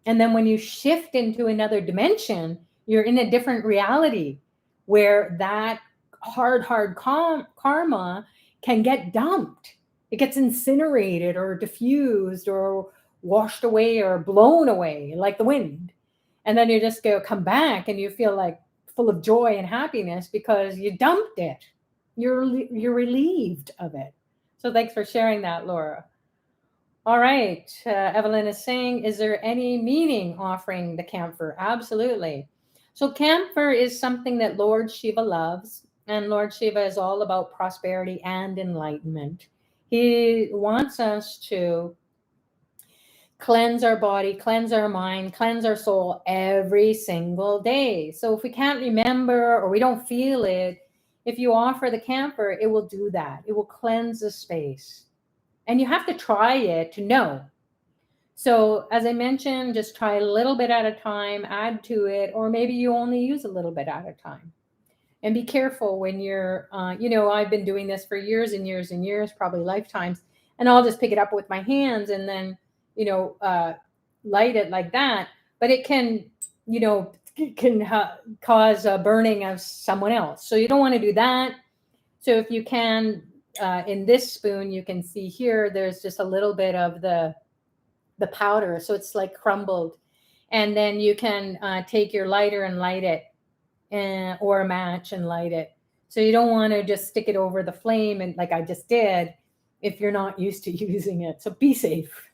And then when you shift into another dimension, you're in a different reality where that hard karma can get dumped. It gets incinerated or diffused or washed away or blown away like the wind. And then you just come back and you feel like full of joy and happiness because you dumped it. You're relieved of it. So thanks for sharing that, Laura. All right. Evelyn is saying, is there any meaning offering the camphor? Absolutely. So camphor is something that Lord Shiva loves. And Lord Shiva is all about prosperity and enlightenment. He wants us to cleanse our body, cleanse our mind, cleanse our soul every single day. So if we can't remember or we don't feel it, if you offer the camphor, it will do that. It will cleanse the space. And you have to try it to know. So as I mentioned, just try a little bit at a time, add to it, or maybe you only use a little bit at a time. And be careful when you're, I've been doing this for years and years and years, probably lifetimes, and I'll just pick it up with my hands and then, light it like that. But it can, cause a burning of someone else. So you don't want to do that. So if you can, in this spoon, you can see here, there's just a little bit of the powder. So it's like crumbled. And then you can take your lighter and light it, or a match and light it. So you don't want to just stick it over the flame and like I just did if you're not used to using it. So be safe.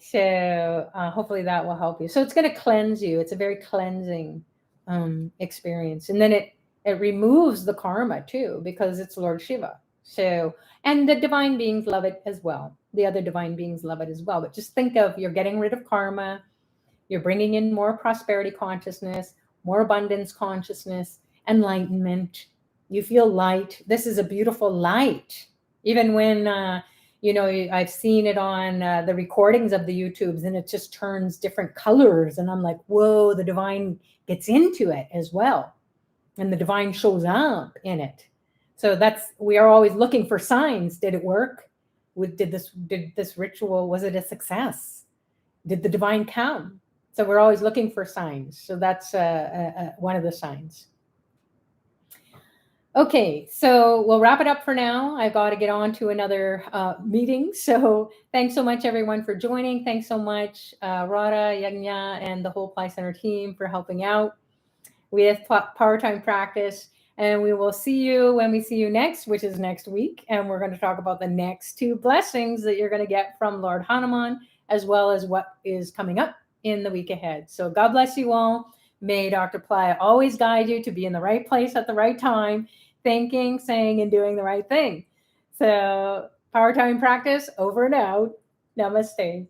So hopefully that will help you. So it's going to cleanse you. It's a very cleansing experience. And then it removes the karma too, because it's Lord Shiva. So, and the divine beings love it as well. The other divine beings love it as well. But just think of, you're getting rid of karma. You're bringing in more prosperity consciousness, more abundance consciousness, enlightenment. You feel light. This is a beautiful light. Even when, I've seen it on the recordings of the YouTubes, and it just turns different colors. And I'm like, whoa, the divine gets into it as well. And the divine shows up in it. So we are always looking for signs. Did it work? Did this ritual, was it a success? Did the divine come? So we're always looking for signs. So that's one of the signs. Okay, so we'll wrap it up for now. I've got to get on to another meeting. So thanks so much, everyone, for joining. Thanks so much, Radha, Yagna, and the whole Pillai Center team for helping out with Powertime practice. And we will see you when we see you next, which is next week. And we're going to talk about the next 2 blessings that you're going to get from Lord Hanuman, as well as what is coming up in the week ahead. So God bless you all. May Dr. Pillai always guide you to be in the right place at the right time, thinking, saying, and doing the right thing. So Powertime practice over and out. Namaste.